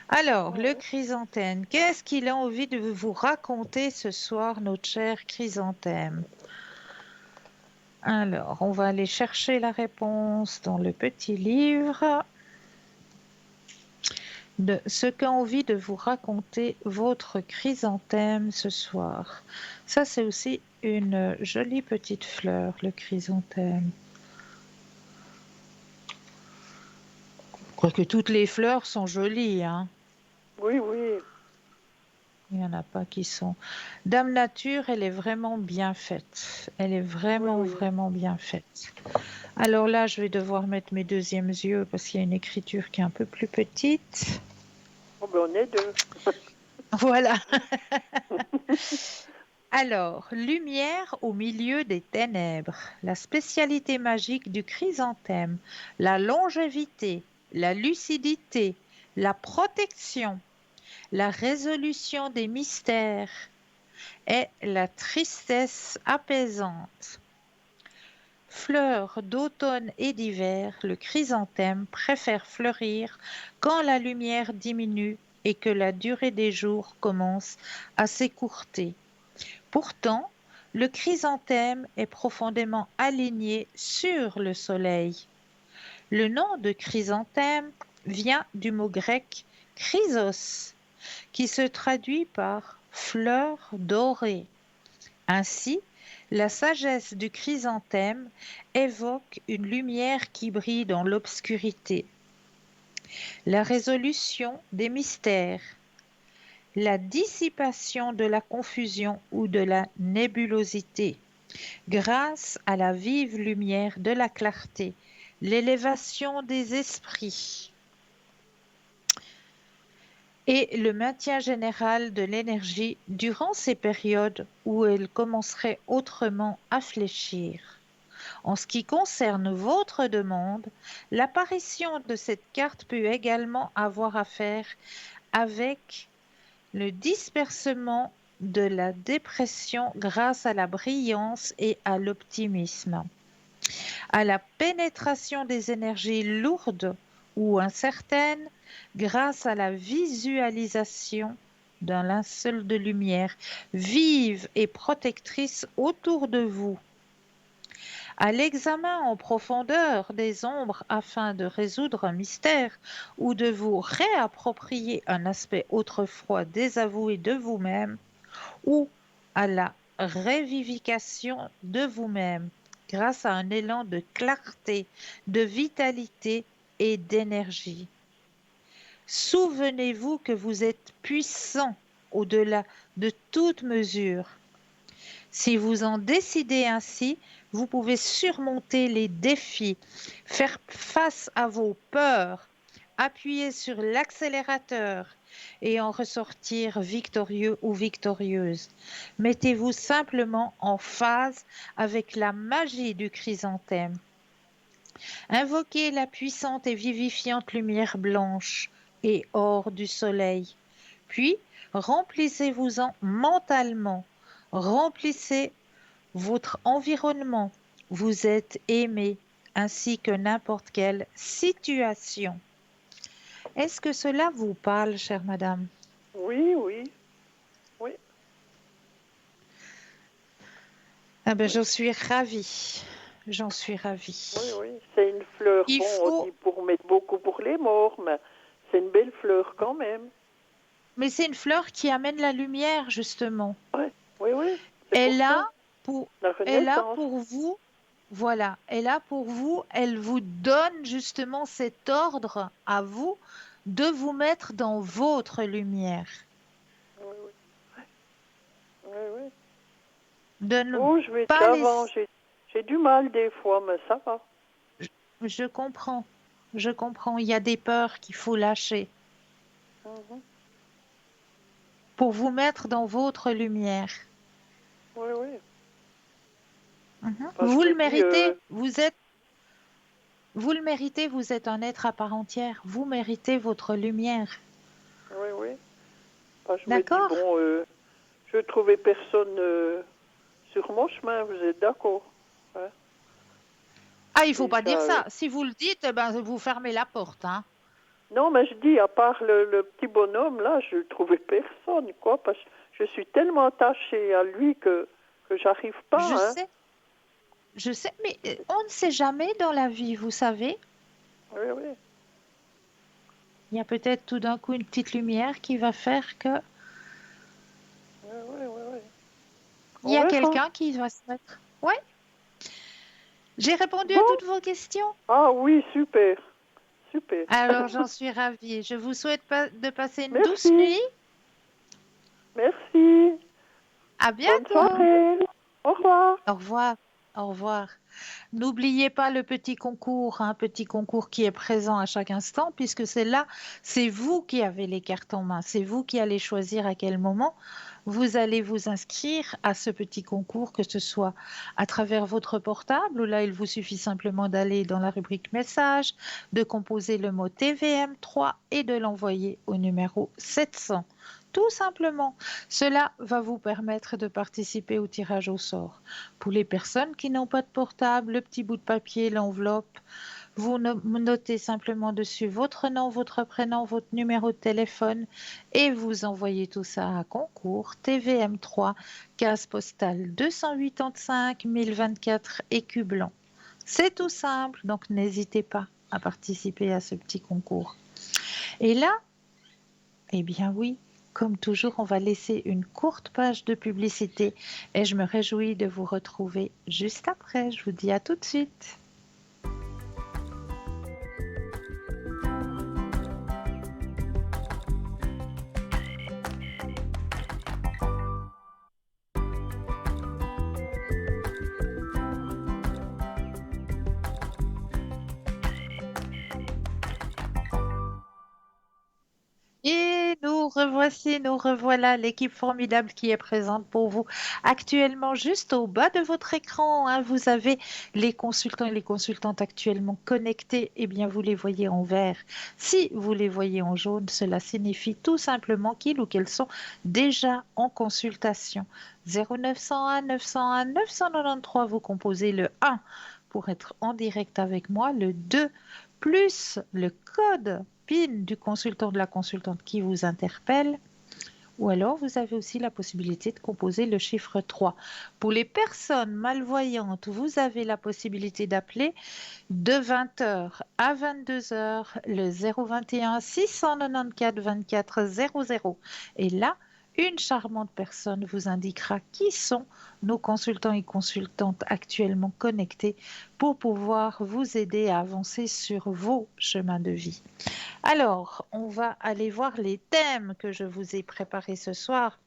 S1: Alors, le
S2: Mhm.
S1: chrysanthème, qu'est-ce qu'il a envie de vous raconter ce soir, notre cher chrysanthème? Alors, on va aller chercher la réponse dans le petit livre de ce qu'a envie de vous raconter votre chrysanthème ce soir. Ça, c'est aussi une jolie petite fleur, le chrysanthème. Quoique toutes les fleurs sont jolies, hein.
S2: Oui, oui.
S1: Il n'y en a pas qui sont. Dame Nature, elle est vraiment bien faite. Elle est
S2: Oui,
S1: vraiment,
S2: oui.
S1: vraiment bien faite. Alors là, je vais devoir mettre mes deuxièmes yeux parce qu'il y a une écriture qui est un peu plus petite.
S2: Oh, ben on est deux.
S1: Voilà. Alors, lumière au milieu des ténèbres, la spécialité magique du chrysanthème, la longévité, la lucidité, la protection, la résolution des mystères et la tristesse apaisante. Fleur d'automne et d'hiver, le chrysanthème préfère fleurir quand la lumière diminue et que la durée des jours commence à s'écourter. Pourtant, le chrysanthème est profondément aligné sur le soleil. Le nom de chrysanthème vient du mot grec chrysos, qui se traduit par fleur dorée. Ainsi, La sagesse du chrysanthème évoque une lumière qui brille dans l'obscurité, la résolution des mystères, la dissipation de la confusion ou de la nébulosité, grâce à la vive lumière de la clarté, l'élévation des esprits et le maintien général de l'énergie durant ces périodes où elle commencerait autrement à fléchir. En ce qui concerne votre demande, l'apparition de cette carte peut également avoir à faire avec le dispersement de la dépression grâce à la brillance et à l'optimisme, à la pénétration des énergies lourdes ou incertaines grâce à la visualisation d'un linceul de lumière vive et protectrice autour de vous, à l'examen en profondeur des ombres afin de résoudre un mystère ou de vous réapproprier un aspect autrefois désavoué de vous-même, ou à la révivification de vous-même grâce à un élan de clarté, de vitalité et d'énergie. Souvenez-vous que vous êtes puissant au-delà de toute mesure. Si vous en décidez ainsi, vous pouvez surmonter les défis, faire face à vos peurs, appuyer sur l'accélérateur et en ressortir victorieux ou victorieuse. Mettez-vous simplement en phase avec la magie du chrysanthème. Invoquez la puissante et vivifiante lumière blanche et or du soleil. Puis, remplissez-vous-en mentalement. Remplissez votre environnement. Vous êtes aimé ainsi que n'importe quelle situation. Est-ce que cela vous parle, chère madame?
S2: Oui, oui, oui,
S1: Ah ben,
S2: oui,
S1: j'en suis ravie. J'en suis ravie.
S2: oui, oui. C'est une fleur,
S1: Il
S2: bon, on
S1: faut,
S2: dit pour mettre beaucoup pour les morts, mais c'est une belle fleur quand même.
S1: mais c'est une fleur qui amène la lumière, justement.
S2: Oui, oui, oui, c'est pour
S1: Elle a
S2: ça.
S1: pour,
S2: La
S1: elle a
S2: renaissance.
S1: pour vous, voilà, elle a pour vous, elle vous donne justement cet ordre à vous de vous mettre dans votre lumière.
S2: Oui, oui, oui, oui.
S1: De ne
S2: Oh, je vais de
S1: pas
S2: l'avant.
S1: laisser,
S2: J'ai du mal des fois, mais ça va.
S1: je comprends, je comprends, il y a des peurs qu'il faut lâcher
S2: Mhm.
S1: pour vous mettre dans votre lumière.
S2: Oui, oui.
S1: Mhm.
S2: Enfin,
S1: Vous
S2: je
S1: le
S2: me dis,
S1: méritez, vous le méritez, vous êtes un être à part entière, vous méritez votre lumière.
S2: oui, oui. Enfin, je me dis,
S1: D'accord?
S2: bon, je trouvais personne sur mon chemin, vous êtes d'accord? Hein?
S1: Ah, il faut pas dire
S2: Déjà.
S1: ça. Si vous le dites, eh ben, vous fermez la porte, hein.
S2: Non, mais je dis, à part le petit bonhomme, là, je trouvais personne, quoi, parce que je suis tellement attachée à lui que j'arrive
S1: Je
S2: pas, hein.
S1: sais, je sais, mais on ne sait jamais dans la vie, vous savez.
S2: Oui, oui,
S1: Il y a peut-être tout d'un coup une petite lumière qui va faire que
S2: oui, oui, oui, oui.
S1: il
S2: On
S1: y a
S2: verra.
S1: quelqu'un qui va se mettre. Ouais, j'ai répondu à
S2: Bon,
S1: toutes vos questions.
S2: ah oui, super, super.
S1: Alors, j'en suis ravie. Je vous souhaite de passer une douce
S2: Merci,
S1: nuit.
S2: merci.
S1: À
S2: Bonne
S1: bientôt.
S2: soirée. Au revoir.
S1: Au revoir. Au revoir. N'oubliez pas le petit concours, un petit concours qui est présent à chaque instant, puisque c'est là, c'est vous qui avez les cartes en main, c'est vous qui allez choisir à quel moment vous allez vous inscrire à ce petit concours, que ce soit à travers votre portable, où là, il vous suffit simplement d'aller dans la rubrique message, de composer le mot TVM3 et de l'envoyer au numéro 700. Tout simplement, cela va vous permettre de participer au tirage au sort. Pour les personnes qui n'ont pas de portable, le petit bout de papier, l'enveloppe, vous notez simplement dessus votre nom, votre prénom, votre numéro de téléphone et vous envoyez tout ça à concours TVM3, case postale 285 1024 écu blanc. C'est tout simple, donc n'hésitez pas à participer à ce petit concours. Et là, eh bien oui, Comme toujours, on va laisser une courte page de publicité et je me réjouis de vous retrouver juste après. Je vous dis à tout de suite. Et nous revoici, nous revoilà, l'équipe formidable qui est présente pour vous. Actuellement, juste au bas de votre écran, hein, vous avez les consultants et les consultantes actuellement connectés. Eh bien, vous les voyez en vert. Si vous les voyez en jaune, cela signifie tout simplement qu'ils ou qu'elles sont déjà en consultation. 0901 901 993, vous composez le 1 pour être en direct avec moi, le 2 plus le code PIN du consultant de la consultante qui vous interpelle. Ou alors, vous avez aussi la possibilité de composer le chiffre 3. Pour les personnes malvoyantes, vous avez la possibilité d'appeler de 20h à 22h le 021 694 24 00. Et là, une charmante personne vous indiquera qui sont nos consultants et consultantes actuellement connectés pour pouvoir vous aider à avancer sur vos chemins de vie. Alors, on va aller voir les thèmes que je vous ai préparés ce soir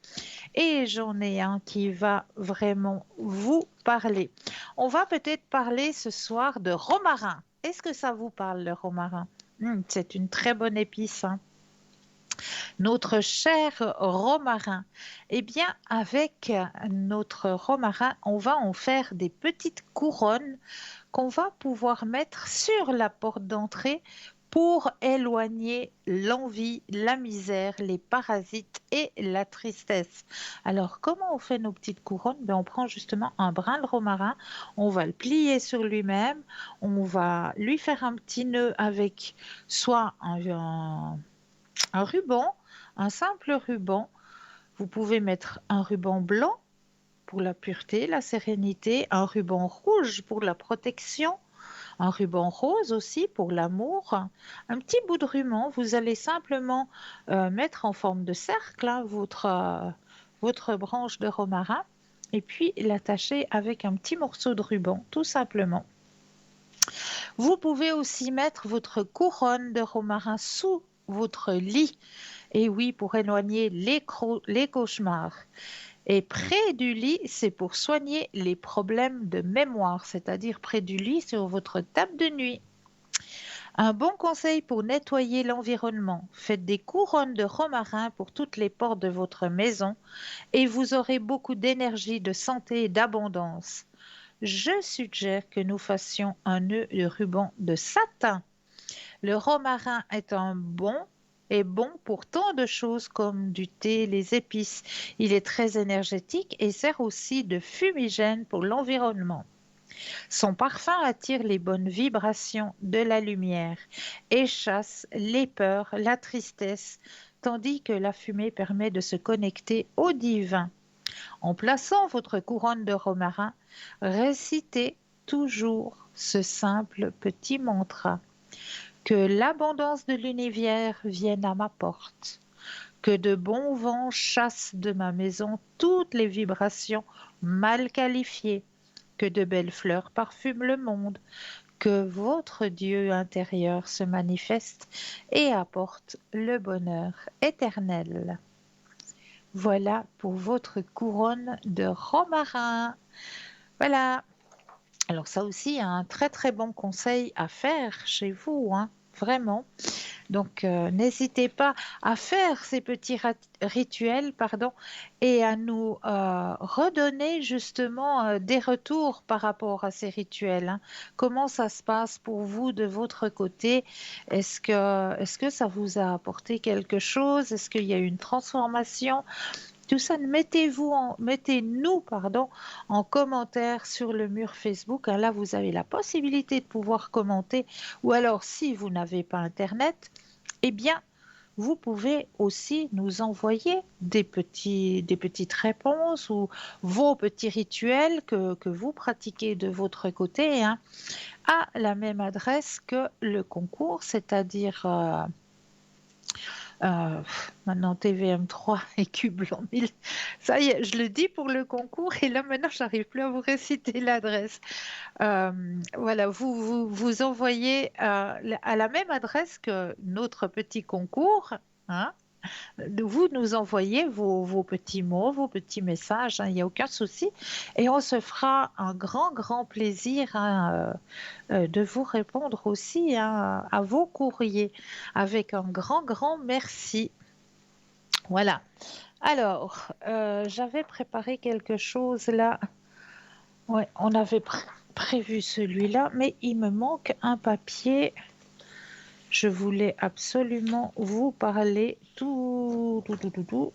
S1: et j'en ai un qui va vraiment vous parler. On va peut-être parler ce soir de romarin. Est-ce que ça vous parle, le romarin? C'est une très bonne épice, hein. Notre cher romarin. Eh bien, avec notre romarin, on va en faire des petites couronnes qu'on va pouvoir mettre sur la porte d'entrée pour éloigner l'envie, la misère, les parasites et la tristesse. Alors, comment on fait nos petites couronnes? Ben, on prend justement un brin de romarin, on va le plier sur lui-même, on va lui faire un petit nœud avec soit un ruban, un simple ruban. Vous pouvez mettre un ruban blanc pour la pureté, la sérénité, un ruban rouge pour la protection, un ruban rose aussi pour l'amour, un petit bout de ruban. Vous allez simplement mettre en forme de cercle, hein, votre branche de romarin et puis l'attacher avec un petit morceau de ruban, tout simplement. Vous pouvez aussi mettre votre couronne de romarin sous votre lit. Et oui, pour éloigner les cauchemars. Et près du lit, c'est pour soigner les problèmes de mémoire, c'est-à-dire près du lit sur votre table de nuit. Un bon conseil pour nettoyer l'environnement. Faites des couronnes de romarin pour toutes les portes de votre maison et vous aurez beaucoup d'énergie, de santé et d'abondance. Je suggère que nous fassions un nœud de ruban de satin. Le romarin est bon pour tant de choses comme du thé, les épices. Il est très énergétique et sert aussi de fumigène pour l'environnement. Son parfum attire les bonnes vibrations de la lumière et chasse les peurs, la tristesse, tandis que la fumée permet de se connecter au divin. En plaçant votre couronne de romarin, récitez toujours ce simple petit mantra. Que l'abondance de l'univers vienne à ma porte. Que de bons vents chassent de ma maison toutes les vibrations mal qualifiées. Que de belles fleurs parfument le monde. Que votre Dieu intérieur se manifeste et apporte le bonheur éternel. Voilà pour votre couronne de romarin. Voilà. Alors ça aussi, un très très bon conseil à faire chez vous, hein, vraiment. Donc n'hésitez pas à faire ces petits rituels, pardon, et à nous redonner justement des retours par rapport à ces rituels, hein. Comment ça se passe pour vous de votre côté? Est-ce que ça vous a apporté quelque chose? Est-ce qu'il y a eu une transformation? Tout ça, mettez-nous, pardon, en commentaire sur le mur Facebook, hein. Là, vous avez la possibilité de pouvoir commenter. Ou alors, si vous n'avez pas Internet, eh bien, vous pouvez aussi nous envoyer des petites réponses ou vos petits rituels que vous pratiquez de votre côté, hein, à la même adresse que le concours, c'est-à-dire Maintenant TVM3 et Cube l'an 1000. Ça y est, je le dis pour le concours et là maintenant j'arrive plus à vous réciter l'adresse. Voilà, vous envoyez à la même adresse que notre petit concours, hein. Vous nous envoyez vos petits mots, vos petits messages, hein, il n'y a aucun souci. Et on se fera un grand, grand plaisir, hein, de vous répondre aussi, hein, à vos courriers avec un grand, grand merci. Voilà. Alors, j'avais préparé quelque chose là. Ouais, on avait prévu celui-là, mais il me manque un papier. Je voulais absolument vous parler tout,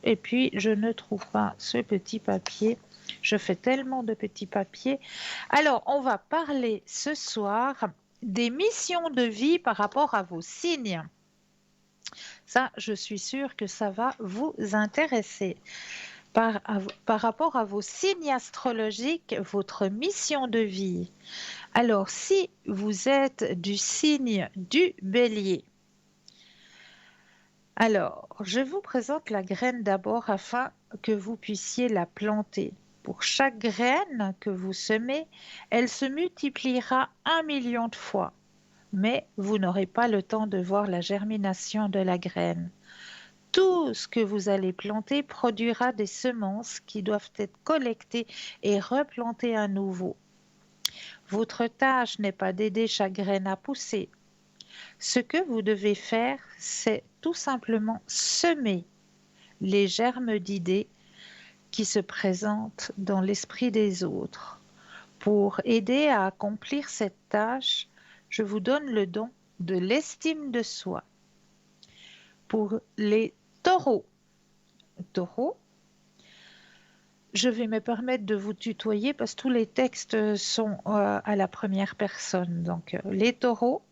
S1: et puis je ne trouve pas ce petit papier. Je fais tellement de petits papiers. Alors, on va parler ce soir des missions de vie par rapport à vos signes. Ça, je suis sûre que ça va vous intéresser. Par rapport à vos signes astrologiques, votre mission de vie. Alors, si vous êtes du signe du Bélier, alors, je vous présente la graine d'abord afin que vous puissiez la planter. Pour chaque graine que vous semez, elle se multipliera 1 million de fois, mais vous n'aurez pas le temps de voir la germination de la graine. Tout ce que vous allez planter produira des semences qui doivent être collectées et replantées à nouveau. Votre tâche n'est pas d'aider chaque graine à pousser. Ce que vous devez faire, c'est tout simplement semer les germes d'idées qui se présentent dans l'esprit des autres. Pour aider à accomplir cette tâche, je vous donne le don de l'estime de soi. Pour les taureaux, je vais me permettre de vous tutoyer parce que tous les textes sont à la première personne. Donc, les taureaux,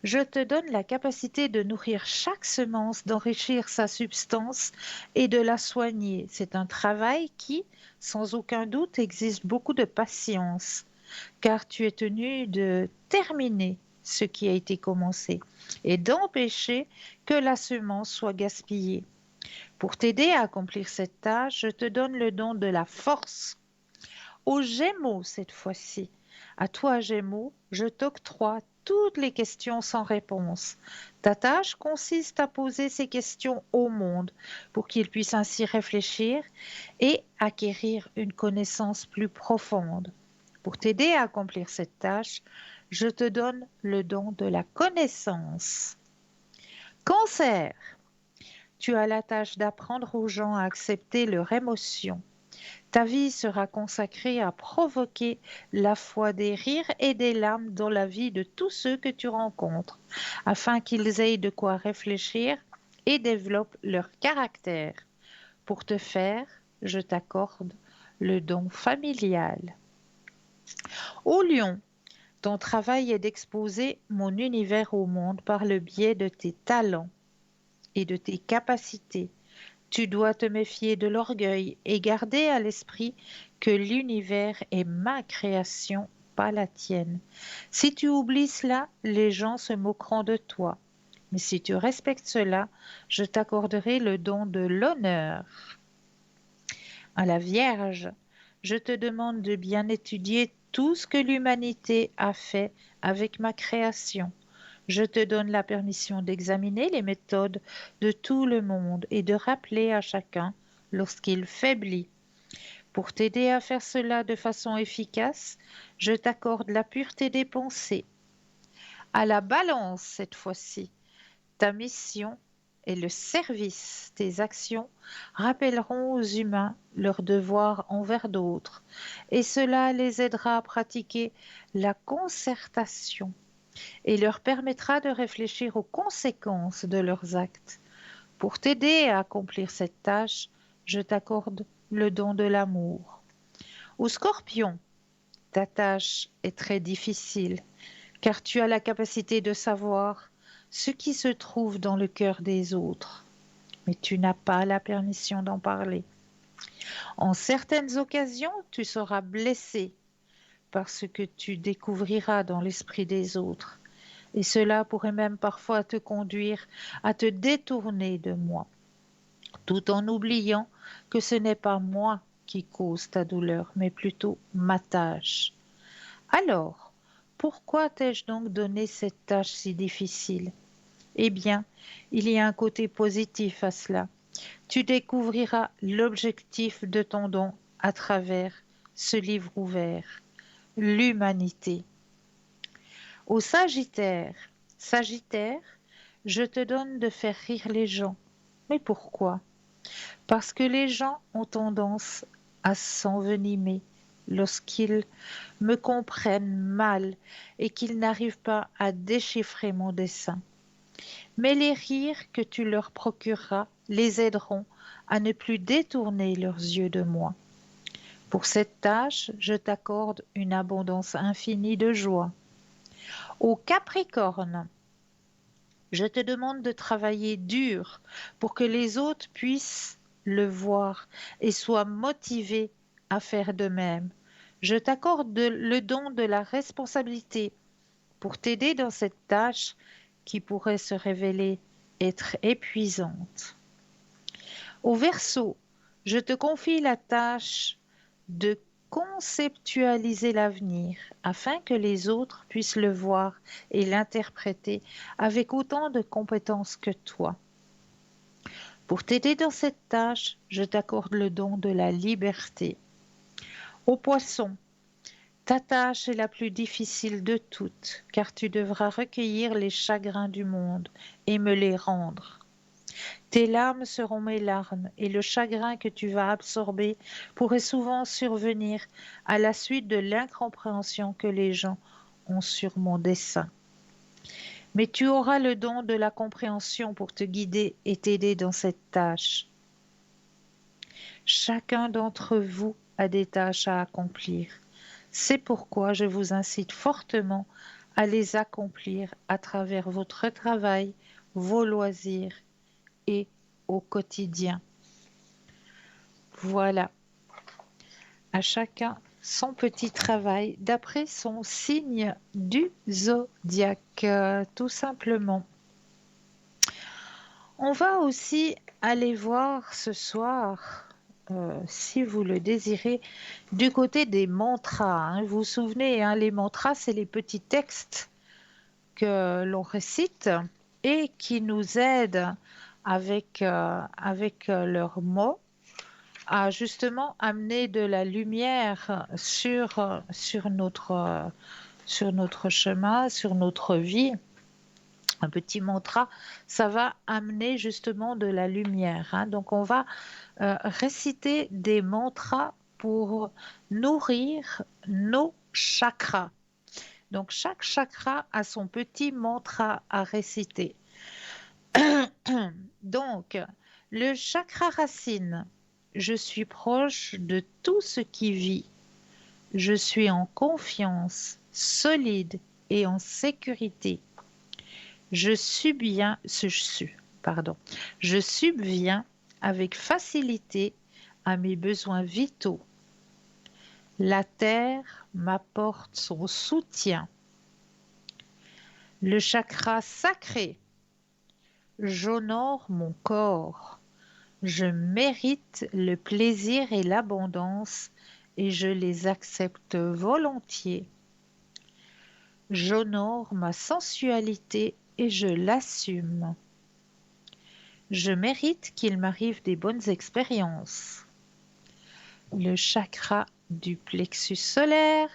S1: je te donne la capacité de nourrir chaque semence, d'enrichir sa substance et de la soigner. C'est un travail qui, sans aucun doute, exige beaucoup de patience, car tu es tenu de terminer ce qui a été commencé et d'empêcher que la semence soit gaspillée. Pour t'aider à accomplir cette tâche, je te donne le don de la force. Aux Gémeaux cette fois-ci. À toi, Gémeaux, je t'octroie toutes les questions sans réponse. Ta tâche consiste à poser ces questions au monde pour qu'il puisse ainsi réfléchir et acquérir une connaissance plus profonde. Pour t'aider à accomplir cette tâche, je te donne le don de la connaissance. Cancer, tu as la tâche d'apprendre aux gens à accepter leurs émotions. Ta vie sera consacrée à provoquer la fois des rires et des larmes dans la vie de tous ceux que tu rencontres, afin qu'ils aient de quoi réfléchir et développent leur caractère. Pour te faire, je t'accorde le don familial. Au lion, ton travail est d'exposer mon univers au monde par le biais de tes talents et de tes capacités. Tu dois te méfier de l'orgueil et garder à l'esprit que l'univers est ma création, pas la tienne. Si tu oublies cela, les gens se moqueront de toi. Mais si tu respectes cela, je t'accorderai le don de l'honneur. À la Vierge, je te demande de bien étudier tout ce que l'humanité a fait avec ma création. Je te donne la permission d'examiner les méthodes de tout le monde et de rappeler à chacun lorsqu'il faiblit. Pour t'aider à faire cela de façon efficace, je t'accorde la pureté des pensées. À la Balance cette fois-ci, ta mission et le service, tes actions rappelleront aux humains leurs devoirs envers d'autres, et cela les aidera à pratiquer la concertation et leur permettra de réfléchir aux conséquences de leurs actes. Pour t'aider à accomplir cette tâche, je t'accorde le don de l'amour. Au Scorpion, ta tâche est très difficile, car tu as la capacité de savoir ce qui se trouve dans le cœur des autres, mais tu n'as pas la permission d'en parler. En certaines occasions, tu seras blessé par ce que tu découvriras dans l'esprit des autres, Et cela pourrait même parfois te conduire à te détourner de moi, tout en oubliant que ce n'est pas moi qui cause ta douleur, mais plutôt ma tâche. Alors, pourquoi t'ai-je donc donné cette tâche si difficile? Eh bien, il y a un côté positif à cela. Tu découvriras l'objectif de ton don à travers ce livre ouvert, l'humanité. Au Sagittaire, Sagittaire, je te donne de faire rire les gens. Mais pourquoi? Parce que les gens ont tendance à s'envenimer lorsqu'ils me comprennent mal et qu'ils n'arrivent pas à déchiffrer mon dessein. Mais les rires que tu leur procureras les aideront à ne plus détourner leurs yeux de moi. Pour cette tâche, je t'accorde une abondance infinie de joie. Au Capricorne, je te demande de travailler dur pour que les autres puissent le voir et soient motivés à faire de même. Je t'accorde le don de la responsabilité pour t'aider dans cette tâche qui pourrait se révéler être épuisante. Au Verseau, je te confie la tâche de conceptualiser l'avenir afin que les autres puissent le voir et l'interpréter avec autant de compétences que toi. Pour t'aider dans cette tâche, je t'accorde le don de la liberté. Au Poisson, ta tâche est la plus difficile de toutes, car tu devras recueillir les chagrins du monde et me les rendre. Tes larmes seront mes larmes, et le chagrin que tu vas absorber pourrait souvent survenir à la suite de l'incompréhension que les gens ont sur mon dessein. Mais tu auras le don de la compréhension pour te guider et t'aider dans cette tâche. Chacun d'entre vous a des tâches à accomplir. C'est pourquoi je vous incite fortement à les accomplir à travers votre travail, vos loisirs et au quotidien. Voilà, à chacun son petit travail d'après son signe du zodiaque, tout simplement. On va aussi aller voir ce soir, si vous le désirez, du côté des mantras, hein. Vous vous souvenez, hein, les mantras, c'est les petits textes que l'on récite et qui nous aident avec leurs mots à justement amener de la lumière sur notre chemin, sur notre vie. Un petit mantra, ça va amener justement de la lumière, hein. Donc on va réciter des mantras pour nourrir nos chakras. Donc chaque chakra a son petit mantra à réciter. Donc, le chakra racine, je suis proche de tout ce qui vit. Je suis en confiance, solide et en sécurité. Je subviens, je subviens avec facilité à mes besoins vitaux. La terre m'apporte son soutien. Le chakra sacré, j'honore mon corps. Je mérite le plaisir et l'abondance et je les accepte volontiers. J'honore ma sensualité et je l'assume. Je mérite qu'il m'arrive des bonnes expériences. Le chakra du plexus solaire.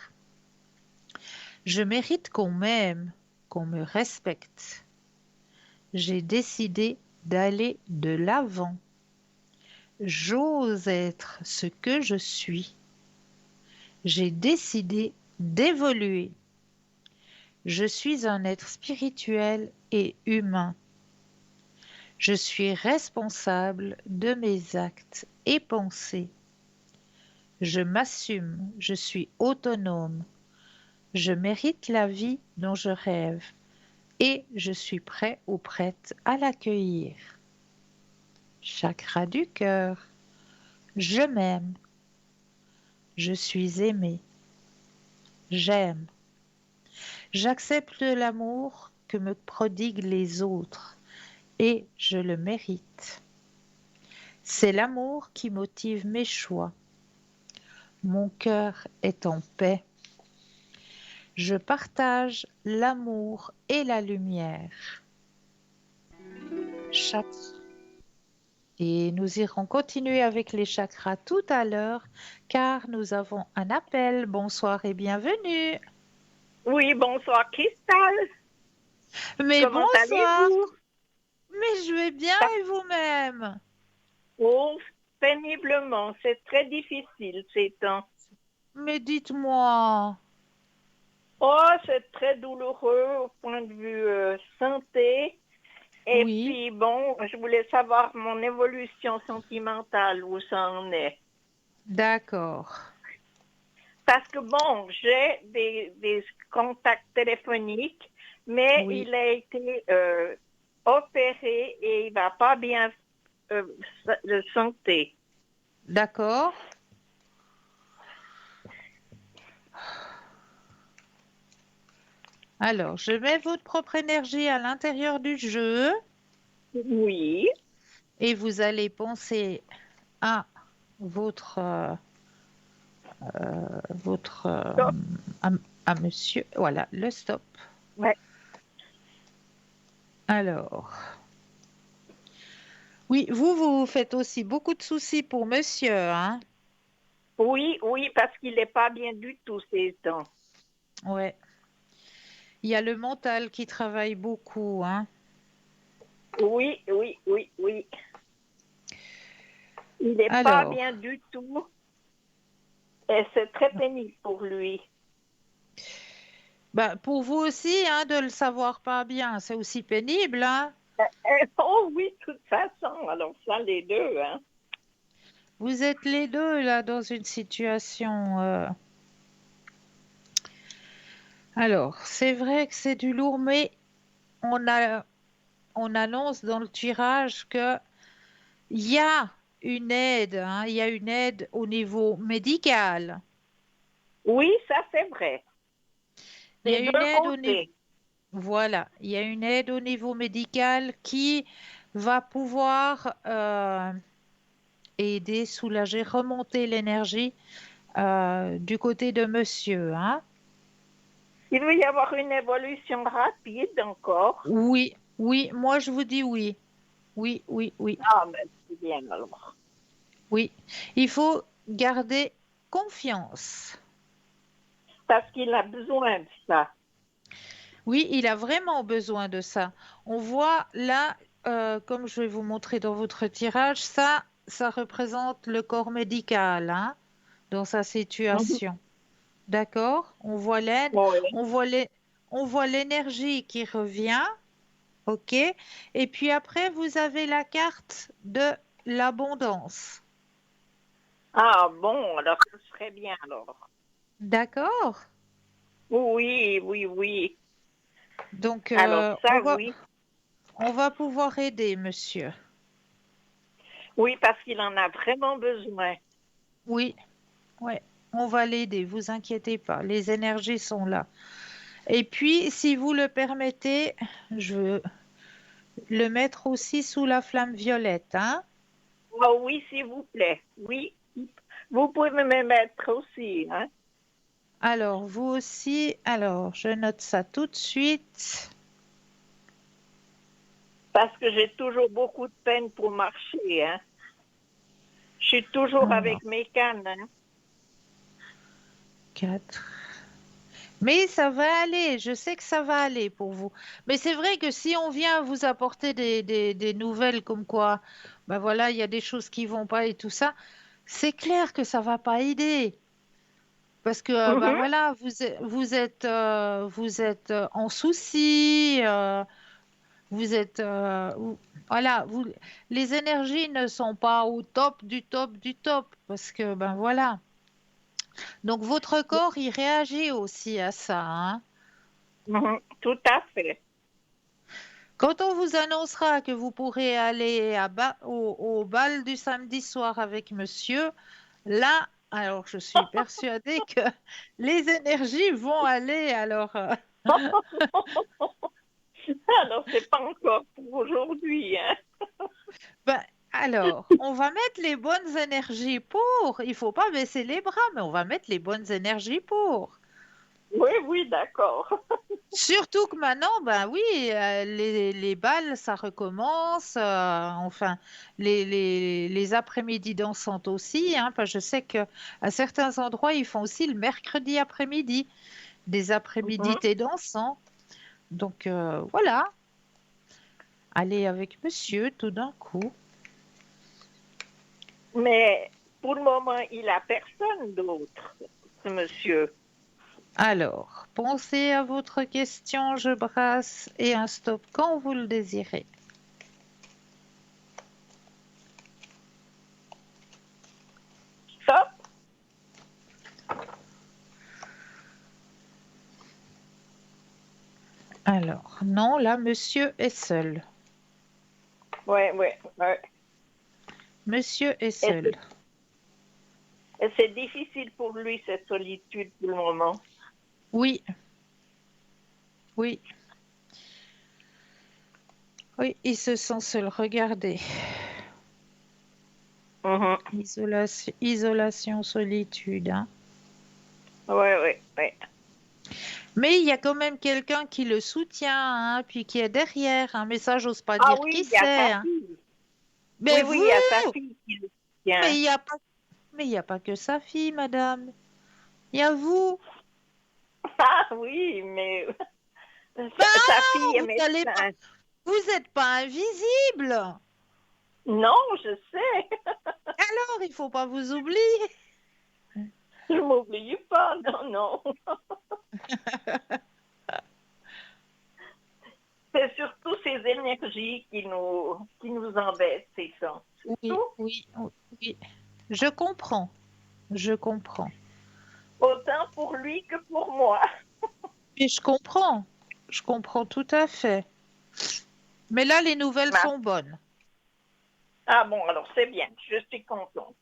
S1: Je mérite qu'on m'aime, qu'on me respecte. J'ai décidé d'aller de l'avant. J'ose être ce que je suis. J'ai décidé d'évoluer. Je suis un être spirituel et humain. Je suis responsable de mes actes et pensées. Je m'assume, je suis autonome. Je mérite la vie dont je rêve et je suis prêt ou prête à l'accueillir. Chakra du cœur. Je m'aime. Je suis aimé. J'aime. J'accepte l'amour que me prodiguent les autres, et je le mérite. C'est l'amour qui motive mes choix. Mon cœur est en paix. Je partage l'amour et la lumière. Chaque Et nous irons continuer avec les chakras tout à l'heure, car nous avons un appel. Bonsoir et bienvenue.
S3: Oui, bonsoir Cristal.
S1: Mais
S3: Comment
S1: bonsoir,
S3: allez-vous?
S1: mais je vais bien
S3: Ça-
S1: et vous-même?
S3: Oh, péniblement, c'est très difficile ces temps.
S1: Mais dites-moi.
S3: Oh, c'est très douloureux au point de vue santé. Et
S1: Oui,
S3: puis bon, je voulais savoir mon évolution sentimentale, où ça en est.
S1: d'accord.
S3: Parce que bon, j'ai des contacts téléphoniques, mais
S1: Oui,
S3: il a été opéré et il va pas bien euh, de santé.
S1: d'accord. Alors, je mets votre propre énergie à l'intérieur du jeu
S3: Oui.
S1: et vous allez penser à votre, votre, à, à monsieur. Voilà, le stop.
S3: Ouais.
S1: Alors, oui, vous faites aussi beaucoup de soucis pour monsieur, hein?
S3: Oui, oui, parce qu'il n'est pas bien du tout ces temps.
S1: Ouais. Il y a le mental qui travaille beaucoup, hein?
S3: Oui, oui, oui, oui. Il n'est pas
S1: Alors,
S3: bien du tout et c'est très pénible pour lui.
S1: bah, pour vous aussi, hein, de le savoir pas bien, c'est aussi pénible, hein?
S3: Oh oui, de toute façon, alors ça, les deux, hein.
S1: Vous êtes les deux là dans une situation. Alors, c'est vrai que c'est du lourd, mais on a, on annonce dans le tirage que il y a une aide, hein, il y a une aide au niveau médical.
S3: Oui, ça c'est vrai.
S1: Il y
S3: Des
S1: a une
S3: deux
S1: aide au niveau,
S3: côtés.
S1: voilà, il y a une aide au niveau médical qui va pouvoir aider, soulager, remonter l'énergie du côté de monsieur, hein.
S3: Il va y avoir une évolution rapide encore.
S1: Oui, oui, moi je vous dis oui. Oui, oui, oui,
S3: Ah, mais c'est bien alors.
S1: oui. Il faut garder confiance.
S3: Parce qu'il a besoin de ça.
S1: Oui, il a vraiment besoin de ça. On voit là, comme je vais vous montrer dans votre tirage, ça représente le corps médical, hein, dans sa
S3: Mhm.
S1: situation. D'accord? On voit l'aide,
S3: Oui.
S1: on voit on voit l'énergie qui revient, ok? Et puis après, vous avez la carte de l'abondance.
S3: Ah bon, alors ce serait bien alors.
S1: D'accord?
S3: Oui, oui, oui.
S1: Donc,
S3: Alors ça, oui.
S1: on va pouvoir aider monsieur.
S3: Oui, parce qu'il en a vraiment besoin.
S1: Oui, ouais, on va l'aider, vous inquiétez pas, les énergies sont là. Et puis, si vous le permettez, je veux le mettre aussi sous la flamme violette, hein?
S3: Oh oui, s'il vous plaît. Oui. Vous pouvez me mettre aussi, hein?
S1: Alors, vous aussi, alors, je note ça tout de suite.
S3: Parce que j'ai toujours beaucoup de peine pour marcher, hein? Je suis toujours
S1: Alors,
S3: avec mes cannes, hein?
S1: 4. Mais ça va aller, je sais que ça va aller pour vous. Mais c'est vrai que si on vient vous apporter des nouvelles comme quoi, ben voilà, il y a des choses qui vont pas et tout ça, c'est clair que ça va pas aider. Parce que ben
S3: Mhm.
S1: voilà, vous êtes en souci, vous êtes voilà, les énergies ne sont pas au top du top du top parce que ben voilà. Donc votre corps il réagit aussi à ça, hein.
S3: Mhm. Tout à fait.
S1: Quand on vous annoncera que vous pourrez aller au bal du samedi soir avec monsieur, là, alors je suis persuadée que les énergies vont aller alors.
S3: Alors, c'est pas encore pour aujourd'hui, hein.
S1: Ben, alors, on va mettre les bonnes énergies pour. Il faut pas baisser les bras, mais on va mettre les bonnes énergies pour.
S3: Oui, oui, d'accord.
S1: Surtout que maintenant, ben oui, les balles, ça recommence. Enfin, les après-midi dansantes aussi, hein, parce que je sais que à certains endroits, ils font aussi le mercredi après-midi, des après-midi
S3: Mhm.
S1: thé dansant. Donc voilà, allez avec monsieur tout d'un coup.
S3: Mais pour le moment, il a personne d'autre, ce monsieur.
S1: Alors, pensez à votre question, je brasse et un stop quand vous le désirez.
S3: Stop.
S1: Alors, non, là, monsieur est seul.
S3: Oui, oui, oui.
S1: Monsieur est
S3: Et
S1: seul.
S3: c'est difficile pour lui, cette solitude, pour le moment.
S1: Oui, oui, oui, il se sent seul. Regardez.
S3: Mhm.
S1: Isolation, isolation, solitude, hein.
S3: Oui, oui, oui.
S1: Mais il y a quand même quelqu'un qui le soutient, hein, puis qui est derrière. Un message, j'ose pas
S3: Ah
S1: dire
S3: oui,
S1: qui
S3: il y a
S1: c'est,
S3: sa
S1: hein.
S3: fille. Oui,
S1: Mais
S3: oui,
S1: vous,
S3: il y a sa fille qui le
S1: mais
S3: tient.
S1: il n'y a pas, mais il y a pas que sa fille, madame. Il y a vous.
S3: Ah oui, mais
S1: Bah,
S3: sa fille est
S1: vous allez pas,
S3: médecin.
S1: vous n'êtes pas invisible.
S3: Non, je sais.
S1: Alors, il faut pas vous oublier.
S3: Je m'oublie pas, non, non. C'est surtout ces énergies qui nous embêtent, c'est ça. C'est
S1: Oui,
S3: tout.
S1: oui, oui. Je comprends, je comprends.
S3: Autant pour lui que pour moi.
S1: Et je comprends tout à fait. Mais là, les nouvelles
S3: Ma-
S1: sont bonnes.
S3: Ah bon, alors c'est bien, je suis contente.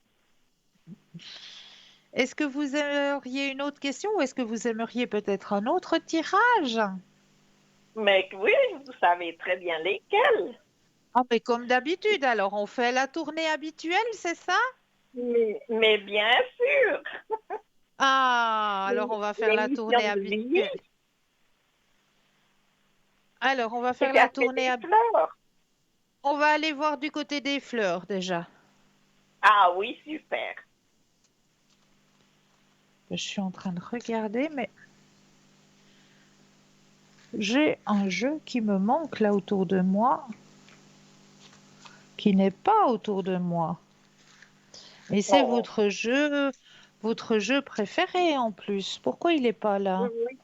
S1: Est-ce que vous aimeriez une autre question ou est-ce que vous aimeriez peut-être un autre tirage?
S3: Mais oui, vous savez très bien lesquels.
S1: Ah, mais comme d'habitude, alors on fait la tournée habituelle, c'est ça?
S3: Mais bien sûr,
S1: Ah, alors on va faire la
S3: l'émission
S1: tournée
S3: de vie,
S1: habituelle. Alors, on va
S3: c'est
S1: faire la
S3: café
S1: tournée.
S3: des fleurs.
S1: On va aller voir du côté des fleurs déjà.
S3: Ah oui, super.
S1: Je suis en train de regarder, mais j'ai un jeu qui me manque là autour de moi, qui n'est pas autour de moi. Et c'est
S3: Oh,
S1: votre jeu préféré en plus. Pourquoi il n'est pas là?
S3: oui,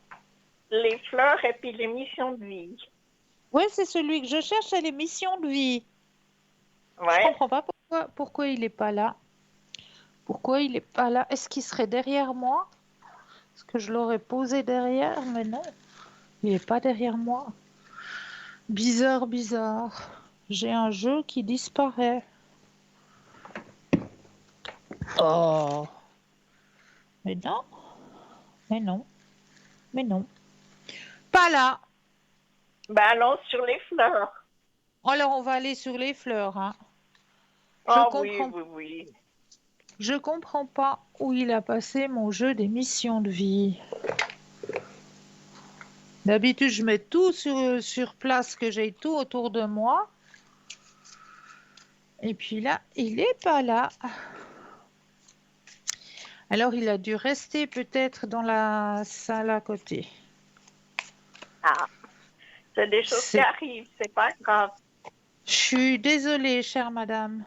S3: les fleurs et puis l'émission de vie.
S1: Oui, c'est celui que je cherche, c'est l'émission de vie. Je
S3: Ouais.
S1: comprends pas pourquoi il n'est pas là. Pourquoi il n'est pas là? Est-ce qu'il serait derrière moi? Est-ce que je l'aurais posé derrière? Mais non, il n'est pas derrière moi. Bizarre, bizarre. J'ai un jeu qui disparaît. Oh, mais non, mais non, mais non. Pas là.
S3: Ben allons sur les fleurs.
S1: Alors on va aller sur les fleurs, hein. Je
S3: Ah oui,
S1: comprends,
S3: oui, oui.
S1: je comprends pas où il a passé mon jeu des missions de vie. D'habitude, je mets tout sur place, que j'ai tout autour de moi. Et puis là, il est pas là. Alors il a dû rester peut-être dans la salle à côté.
S3: Ah, c'est des choses qui
S1: C'est
S3: arrivent, c'est pas grave.
S1: Je suis désolée, chère madame.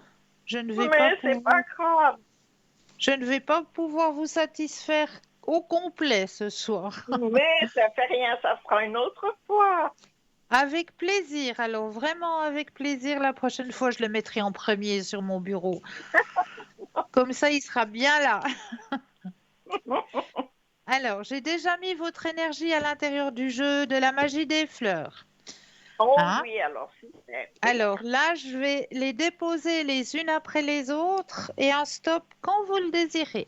S1: Je ne vais pas
S3: Mais c'est pas
S1: pouvoir,
S3: grave.
S1: je ne vais pas pouvoir vous satisfaire au complet ce soir.
S3: Mais ça fait rien, ça sera une autre fois.
S1: Avec plaisir. Alors vraiment avec plaisir. La prochaine fois, je le mettrai en premier sur mon bureau. Comme ça, il sera bien là. Alors, j'ai déjà mis votre énergie à l'intérieur du jeu de la magie des fleurs.
S3: Oh
S1: Hein?
S3: oui, alors super. Oui.
S1: Alors là, je vais les déposer les unes après les autres et un stop quand vous le désirez.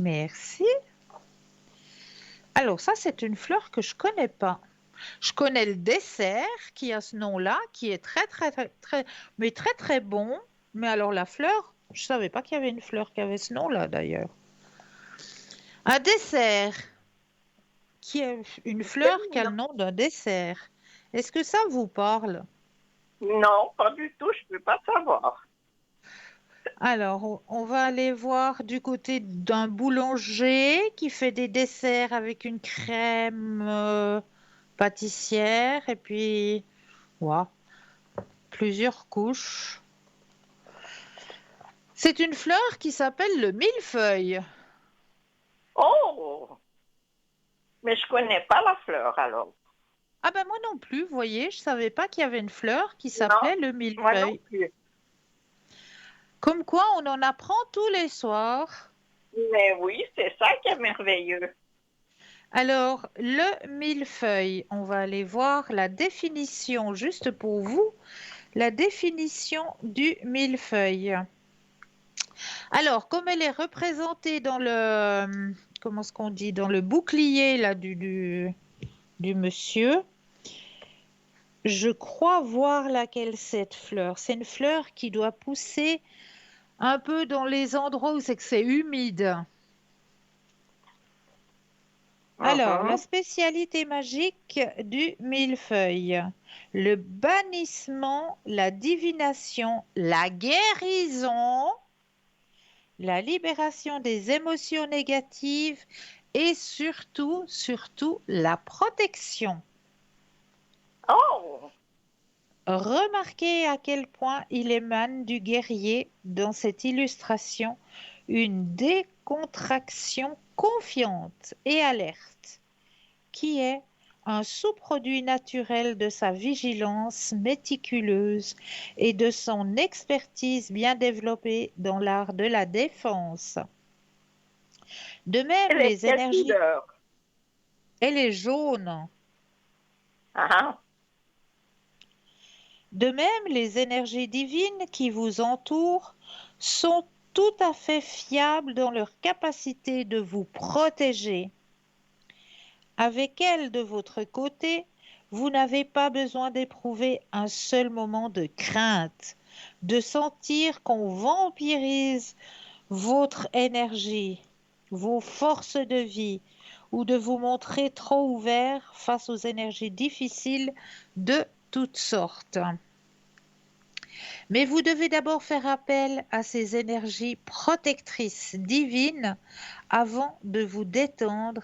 S1: Merci. Alors ça, c'est une fleur que je connais pas. Je connais le dessert qui a ce nom-là, qui est mais très très bon. Mais alors la fleur, je savais pas qu'il y avait une fleur qui avait ce nom-là d'ailleurs. Un dessert qui est une fleur qui a le nom d'un dessert. Est-ce que ça vous parle?
S3: Non, pas du tout, je ne peux pas savoir.
S1: Alors, on va aller voir du côté d'un boulanger qui fait des desserts avec une crème pâtissière et puis, ouah, plusieurs couches. C'est une fleur qui s'appelle le millefeuille.
S3: Oh, mais je connais pas la fleur alors.
S1: Ah ben moi non plus, vous voyez, je savais pas qu'il y avait une fleur qui
S3: Non,
S1: s'appelait le
S3: moi non
S1: millefeuille.
S3: plus.
S1: Comme quoi, on en apprend tous les soirs.
S3: Mais oui, c'est ça qui est merveilleux.
S1: Alors, le millefeuille, on va aller voir la définition juste pour vous. La définition du millefeuille. Alors, comme elle est représentée dans le, comment est-ce qu'on dit, dans le bouclier là du monsieur, je crois voir laquelle cette fleur. C'est une fleur qui doit pousser un peu dans les endroits où c'est que c'est humide. Alors, la
S3: Mhm.
S1: spécialité magique du millefeuille. Le bannissement, la divination, la guérison, la libération des émotions négatives et surtout, la protection.
S3: Oh,
S1: Remarquez à quel point il émane du guerrier dans cette illustration, une décontraction confiante et alerte, qui est un sous-produit naturel de sa vigilance méticuleuse et de son expertise bien développée dans l'art de la défense. De même,
S3: elle est
S1: les
S3: quelle
S1: énergies,
S3: couleur?
S1: elle est jaune.
S3: Ah,
S1: De même, les énergies divines qui vous entourent sont tout à fait fiables dans leur capacité de vous protéger. Avec elles de votre côté, vous n'avez pas besoin d'éprouver un seul moment de crainte, de sentir qu'on vampirise votre énergie, vos forces de vie, ou de vous montrer trop ouvert face aux énergies difficiles de toutes sortes. Mais vous devez d'abord faire appel à ces énergies protectrices divines avant de vous détendre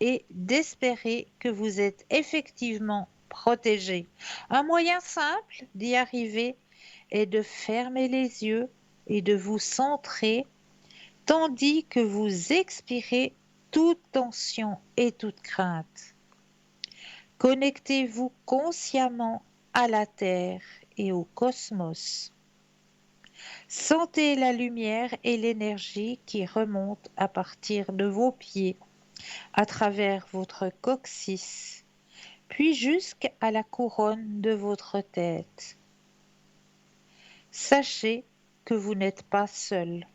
S1: et d'espérer que vous êtes effectivement protégé. Un moyen simple d'y arriver est de fermer les yeux et de vous centrer tandis que vous expirez toute tension et toute crainte. Connectez-vous consciemment à la Terre et au cosmos. Sentez la lumière et l'énergie qui remontent à partir de vos pieds, à travers votre coccyx, puis jusqu'à la couronne de votre tête. Sachez que vous n'êtes pas seul.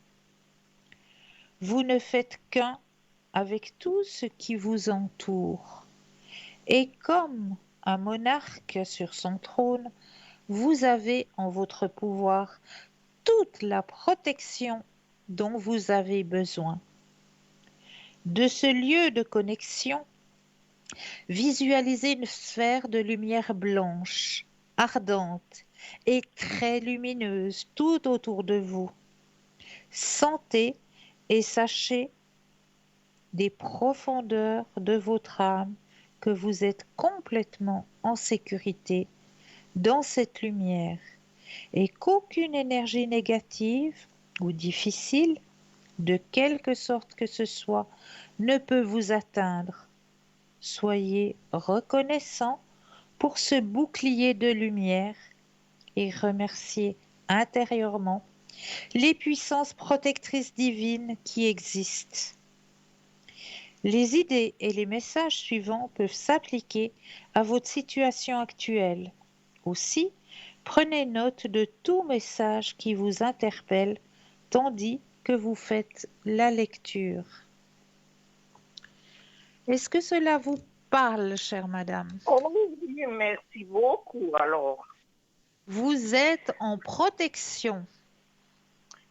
S1: Vous ne faites qu'un avec tout ce qui vous entoure. Et comme un monarque sur son trône, vous avez en votre pouvoir toute la protection dont vous avez besoin. De ce lieu de connexion, visualisez une sphère de lumière blanche, ardente et très lumineuse tout autour de vous. Sentez et sachez des profondeurs de votre âme que vous êtes complètement en sécurité dans cette lumière et qu'aucune énergie négative ou difficile, de quelque sorte que ce soit, ne peut vous atteindre. Soyez reconnaissant pour ce bouclier de lumière et remerciez intérieurement les puissances protectrices divines qui existent. Les idées et les messages suivants peuvent s'appliquer à votre situation actuelle. Aussi, prenez note de tout message qui vous interpelle tandis que vous faites la lecture. Est-ce que cela vous parle, chère madame?
S3: Oh oui, merci beaucoup alors.
S1: Vous êtes en protection.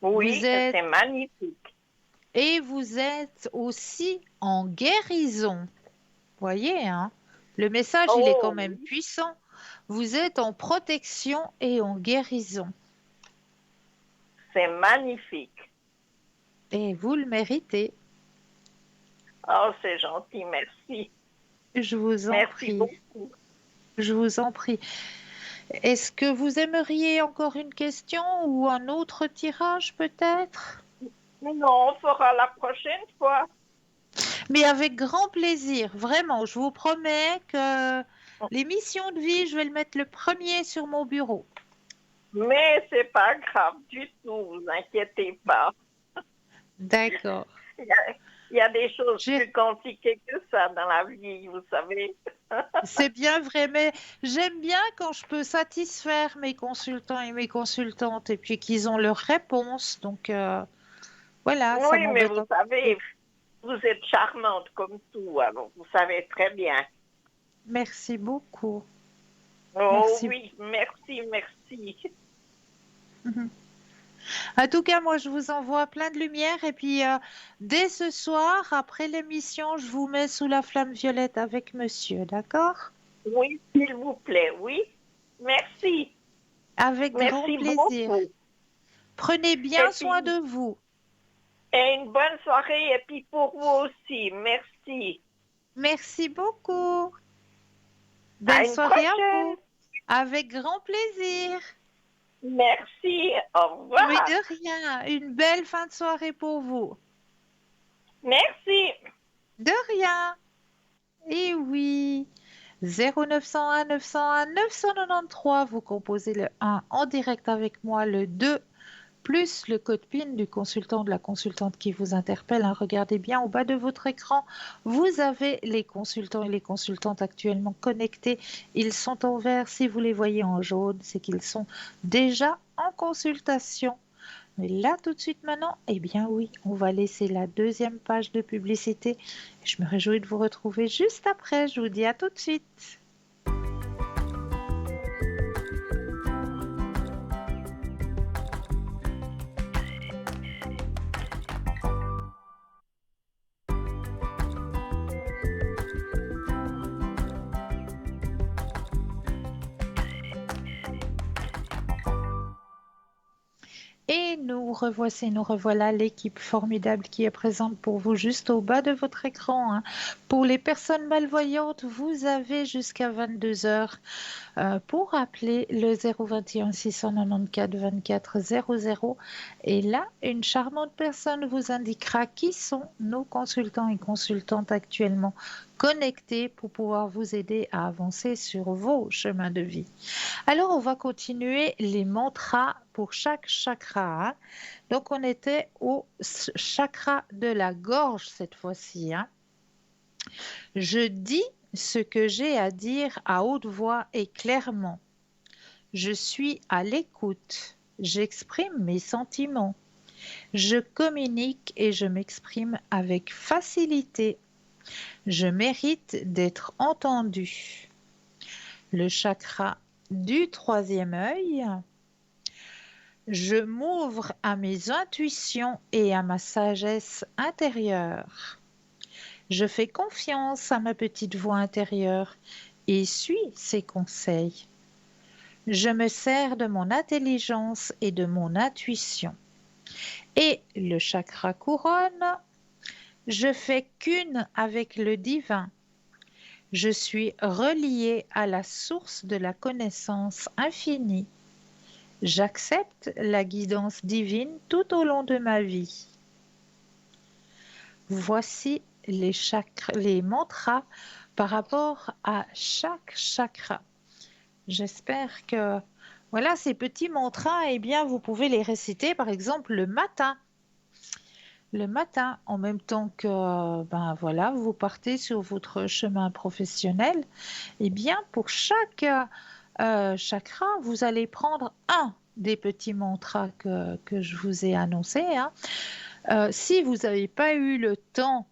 S1: Vous
S3: Oui,
S1: êtes
S3: c'est magnifique.
S1: et vous êtes aussi en guérison. Voyez, hein? Le message, il est quand
S3: Oh
S1: même
S3: oui,
S1: puissant. Vous êtes en protection et en guérison.
S3: c'est magnifique.
S1: Et vous le méritez.
S3: Oh, c'est gentil, merci.
S1: Je vous en
S3: Merci
S1: prie.
S3: beaucoup.
S1: Je vous en prie. Est-ce que vous aimeriez encore une question ou un autre tirage peut-être?
S3: Non, on fera la prochaine fois.
S1: Mais avec grand plaisir, vraiment. Je vous promets que l'émission de vie, je vais le mettre le premier sur mon bureau.
S3: Mais c'est pas grave du tout, vous inquiétez pas.
S1: D'accord.
S3: Il y a, il y a des choses
S1: J'ai-
S3: plus compliquées que ça dans la vie, vous savez.
S1: C'est bien vrai, mais j'aime bien quand je peux satisfaire mes consultants et mes consultantes et puis qu'ils ont leurs réponses. Donc voilà, ça
S3: Oui, mais
S1: m'embête
S3: vous
S1: un peu.
S3: savez, vous êtes charmante comme tout, alors vous savez très bien.
S1: Merci beaucoup.
S3: Oh
S1: Merci.
S3: oui, merci, merci.
S1: En tout cas, moi, je vous envoie plein de lumière et puis dès ce soir, après l'émission, je vous mets sous la flamme violette avec monsieur, d'accord?
S3: Oui, s'il vous plaît, oui. Merci,
S1: Avec grand
S3: merci
S1: plaisir.
S3: beaucoup.
S1: Prenez bien
S3: Et
S1: soin
S3: puis,
S1: de vous.
S3: et une bonne soirée, et puis pour vous aussi, merci.
S1: Merci beaucoup.
S3: À
S1: Belle
S3: une
S1: soirée à
S3: prochaine.
S1: vous. Avec grand plaisir.
S3: Merci, au
S1: Mais
S3: revoir.
S1: de rien. Une belle fin de soirée pour vous.
S3: Merci.
S1: De rien. Et oui. 0901 901 993, vous composez le 1 en direct avec moi, le 2 plus le code PIN du consultant ou de la consultante qui vous interpelle, hein. Regardez bien au bas de votre écran, vous avez les consultants et les consultantes actuellement connectés. Ils sont en vert. Si vous les voyez en jaune, c'est qu'ils sont déjà en consultation. Mais là, tout de suite maintenant, eh bien oui, on va laisser la deuxième page de publicité. Je me réjouis de vous retrouver juste après. Je vous dis à tout de suite. Et nous revoici, nous revoilà l'équipe formidable qui est présente pour vous juste au bas de votre écran, hein. Pour les personnes malvoyantes, vous avez jusqu'à 22 heures pour appeler le 021 694 24 00. Et là, une charmante personne vous indiquera qui sont nos consultants et consultantes actuellement connectés pour pouvoir vous aider à avancer sur vos chemins de vie. Alors, on va continuer les mantras pour chaque chakra, hein. Donc, on était au chakra de la gorge cette fois-ci, hein. Je dis ce que j'ai à dire à haute voix et clairement. Je suis à l'écoute. J'exprime mes sentiments. Je communique et je m'exprime avec facilité. Je mérite d'être entendu. Le chakra du troisième œil. Je m'ouvre à mes intuitions et à ma sagesse intérieure. Je fais confiance à ma petite voix intérieure et suis ses conseils. Je me sers de mon intelligence et de mon intuition. Et le chakra couronne, je fais qu'une avec le divin. Je suis relié à la source de la connaissance infinie. J'accepte la guidance divine tout au long de ma vie. Voici les mantras par rapport à chaque chakra. J'espère que voilà, ces petits mantras, eh bien, vous pouvez les réciter par exemple le matin. Le matin, en même temps que ben voilà, vous partez sur votre chemin professionnel, eh bien, pour chaque chakra, vous allez prendre un des petits mantras que je vous ai annoncés, hein. Si vous n'avez pas eu le temps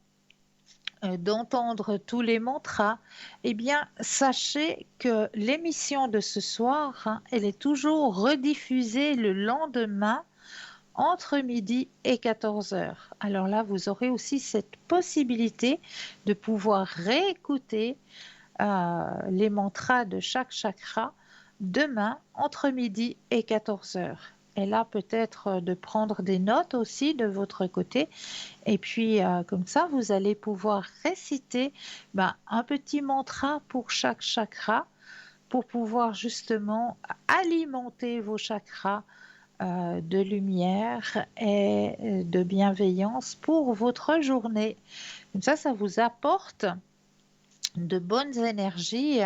S1: d'entendre tous les mantras, eh bien, sachez que l'émission de ce soir, hein, elle est toujours rediffusée le lendemain entre midi et 14 heures. Alors là, vous aurez aussi cette possibilité de pouvoir réécouter les mantras de chaque chakra demain entre midi et 14 heures. Et là, peut-être de prendre des notes aussi de votre côté. Et puis, comme ça, vous allez pouvoir réciter un petit mantra pour chaque chakra pour pouvoir justement alimenter vos chakras de lumière et de bienveillance pour votre journée. Comme ça vous apporte de bonnes énergies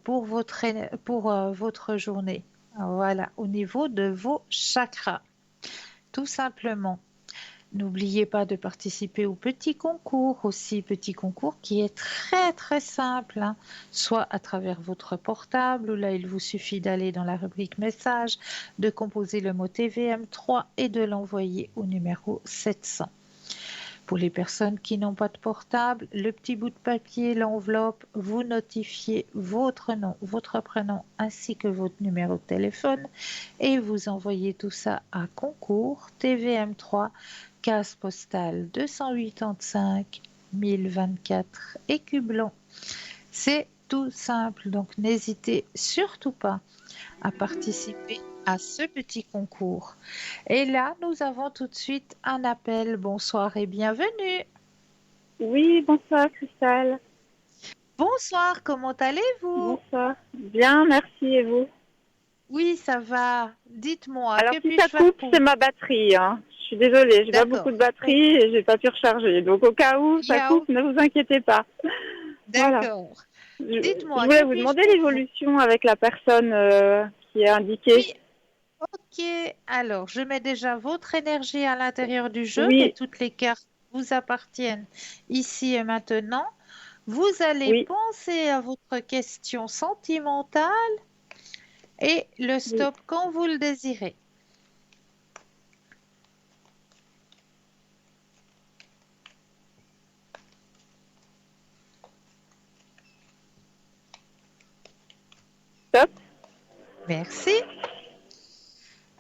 S1: pour votre journée. Voilà, au niveau de vos chakras, tout simplement. N'oubliez pas de participer au petit concours aussi, petit concours qui est très très simple, hein. Soit à travers votre portable, où là il vous suffit d'aller dans la rubrique message, de composer le mot TVM3 et de l'envoyer au numéro 700. Pour les personnes qui n'ont pas de portable, le petit bout de papier, l'enveloppe, vous notifiez votre nom, votre prénom ainsi que votre numéro de téléphone et vous envoyez tout ça à concours TVM3 case postale 285 1024 Écublens. C'est tout simple, donc n'hésitez surtout pas à participer à ce petit concours. Et là, nous avons tout de suite un appel. Bonsoir et bienvenue.
S4: Oui, bonsoir Christelle.
S1: Bonsoir, comment allez-vous?
S4: Bonsoir. Bien, merci et vous?
S1: Oui, ça va. Dites-moi,
S4: Alors
S1: que
S4: si
S1: puis-je
S4: ça
S1: faire
S4: coupe,
S1: pour
S4: c'est
S1: vous?
S4: ma batterie, hein. Je suis désolée, j'ai pas beaucoup
S1: D'accord.
S4: de batterie et j'ai pas pu recharger. Donc au cas où
S1: Il y
S4: ça
S1: a...
S4: coupe, ne vous inquiétez pas. Voilà.
S1: D'accord.
S4: Je
S1: Dites-moi,
S4: voulais
S1: que
S4: vous
S1: puis-je
S4: demander
S1: pour vous?
S4: l'évolution avec la personne qui est indiquée.
S1: Oui, ok. Alors, je mets déjà votre énergie à l'intérieur du jeu et
S4: Oui,
S1: toutes les cartes vous appartiennent ici et maintenant. Vous allez
S4: oui,
S1: penser à votre question sentimentale et le
S4: oui.
S1: stop quand vous le désirez.
S4: Top.
S1: Merci.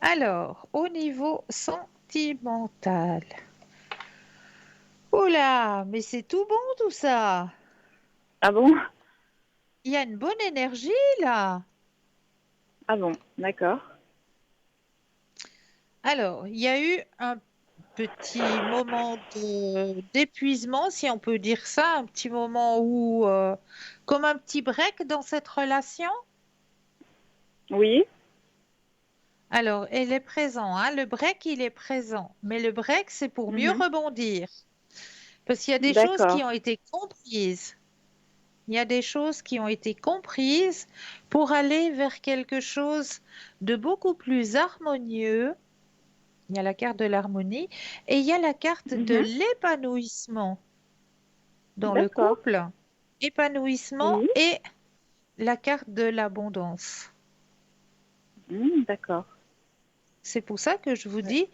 S1: Alors, au niveau sentimental. Oula, mais c'est tout bon tout ça.
S4: Ah bon?
S1: Il y a une bonne énergie là.
S4: Ah bon, d'accord.
S1: Alors, il y a eu un petit moment d'épuisement, si on peut dire ça, un petit moment où, comme un petit break dans cette relation.
S4: Oui.
S1: Alors, elle est présent, hein, le break, il est présent. Mais le break, c'est pour mieux
S4: Mhm.
S1: rebondir. Parce qu'il y a des choses
S4: D'accord.
S1: qui ont été comprises. Il y a des choses qui ont été comprises pour aller vers quelque chose de beaucoup plus harmonieux. Il y a la carte de l'harmonie et il y a la carte de
S4: Mhm.
S1: l'épanouissement dans le
S4: D'accord.
S1: couple. Épanouissement
S4: Oui.
S1: et la carte de l'abondance.
S4: D'accord.
S1: C'est pour ça que je vous
S4: Ouais.
S1: dis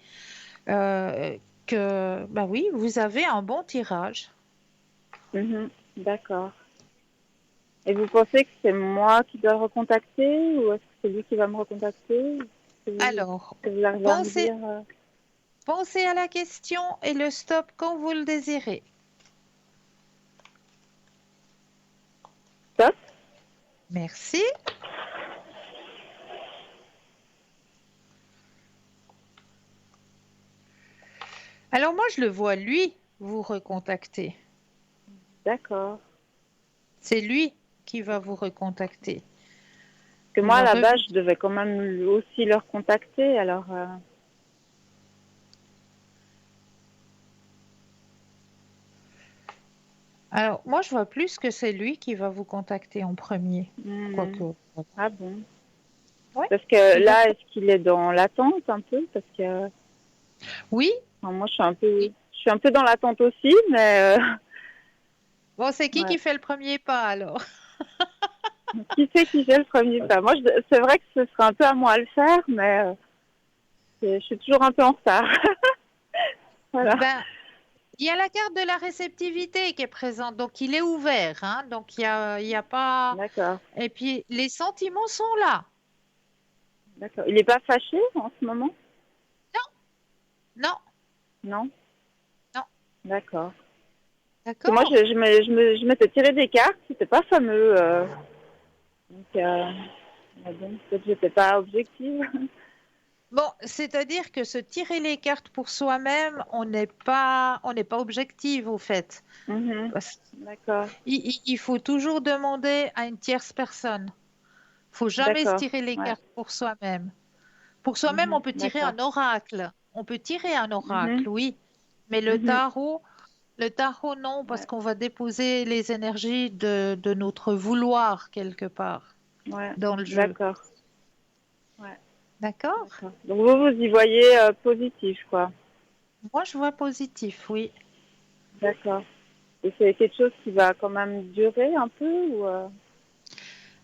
S1: que, bah oui, vous avez un bon tirage.
S4: Mhm. D'accord. Et vous pensez que c'est moi qui dois le recontacter ou est-ce que c'est lui qui va me recontacter?
S1: Alors,
S4: Est-ce que vous arrivez à me
S1: pensez,
S4: dire
S1: pensez à la question et le stop quand vous le désirez.
S4: stop?
S1: Merci. Alors moi, je le vois, lui, vous recontacter.
S4: D'accord.
S1: C'est lui qui va vous recontacter.
S4: Parce que
S1: Il
S4: moi, à
S1: va
S4: la base,
S1: revenir.
S4: je devais quand même aussi le recontacter. Alors,
S1: Alors, moi, je vois plus que c'est lui qui va vous contacter en premier.
S4: hmm.
S1: Quoique.
S4: Ah bon?
S1: Oui,
S4: Parce que
S1: il va.
S4: là, est-ce qu'il est dans l'attente un peu? Parce que
S1: Oui,
S4: enfin, moi,
S1: oui.
S4: je suis un peu dans l'attente aussi, mais
S1: Bon, c'est qui
S4: ouais.
S1: fait le premier pas alors?
S4: Qui c'est qui fait le premier pas? Moi, c'est vrai que ce serait un peu à moi à le faire, mais je suis toujours un peu en retard. Voilà.
S1: Ben, Il y a la carte de la réceptivité qui est présente, donc il est ouvert, hein, donc il y a pas.
S4: D'accord,
S1: Et puis les sentiments sont là.
S4: d'accord. Il n'est pas fâché en ce moment?
S1: Non,
S4: Non?
S1: non,
S4: D'accord. Parce que moi,
S1: d'accord.
S4: je m'étais tiré des cartes, c'était pas fameux. Donc, mais bon, peut-être que j'étais pas objective.
S1: Bon, c'est-à-dire que se tirer les cartes pour soi-même, on n'est pas objectif au fait.
S4: Mhm.
S1: Parce-
S4: D'accord,
S1: il faut toujours demander à une tierce personne. Faut jamais se
S4: d'accord,
S1: tirer les
S4: ouais.
S1: cartes pour soi-même. Pour soi-même, on
S4: Mhm.
S1: peut tirer
S4: D'accord.
S1: un oracle. On peut tirer un
S4: Mhm.
S1: oracle, oui. Mais
S4: Mhm.
S1: le tarot, non, parce
S4: Ouais,
S1: qu'on va déposer les énergies de notre vouloir quelque part
S4: ouais,
S1: dans le jeu.
S4: d'accord, ouais,
S1: D'accord?
S4: d'accord. Donc vous y voyez positif, quoi.
S1: Moi, je vois positif, oui.
S4: D'accord. Et c'est quelque chose qui va quand même durer un peu ou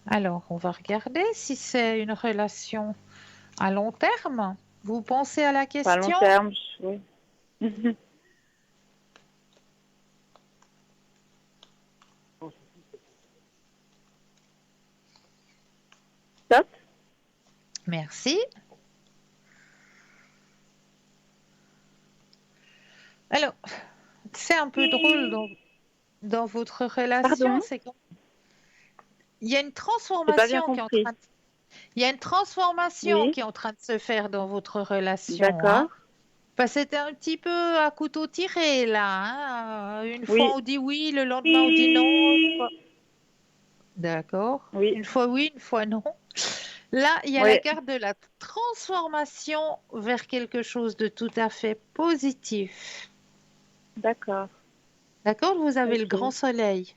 S1: Alors, on va regarder si c'est une relation à long terme. Vous pensez à la
S4: pas à long
S1: question?
S4: terme, oui. Top.
S1: Merci. Alors, c'est un peu drôle dans votre relation,
S4: Pardon,
S1: c'est qu'il y a une
S4: j'ai pas bien
S1: transformation qui est en
S4: compris.
S1: train de, il y a une transformation
S4: Oui,
S1: qui est en train de se faire dans votre relation,
S4: d'accord.
S1: hein. Parce que c'était un petit peu à couteau tiré là, hein. Une fois
S4: Oui,
S1: on dit oui, le lendemain on dit non. D'accord.
S4: oui,
S1: Une fois oui, une fois non. Là, il y a la
S4: oui,
S1: carte de la transformation vers quelque chose de tout à fait positif.
S4: d'accord.
S1: D'accord? Vous avez le grand
S4: Ok,
S1: soleil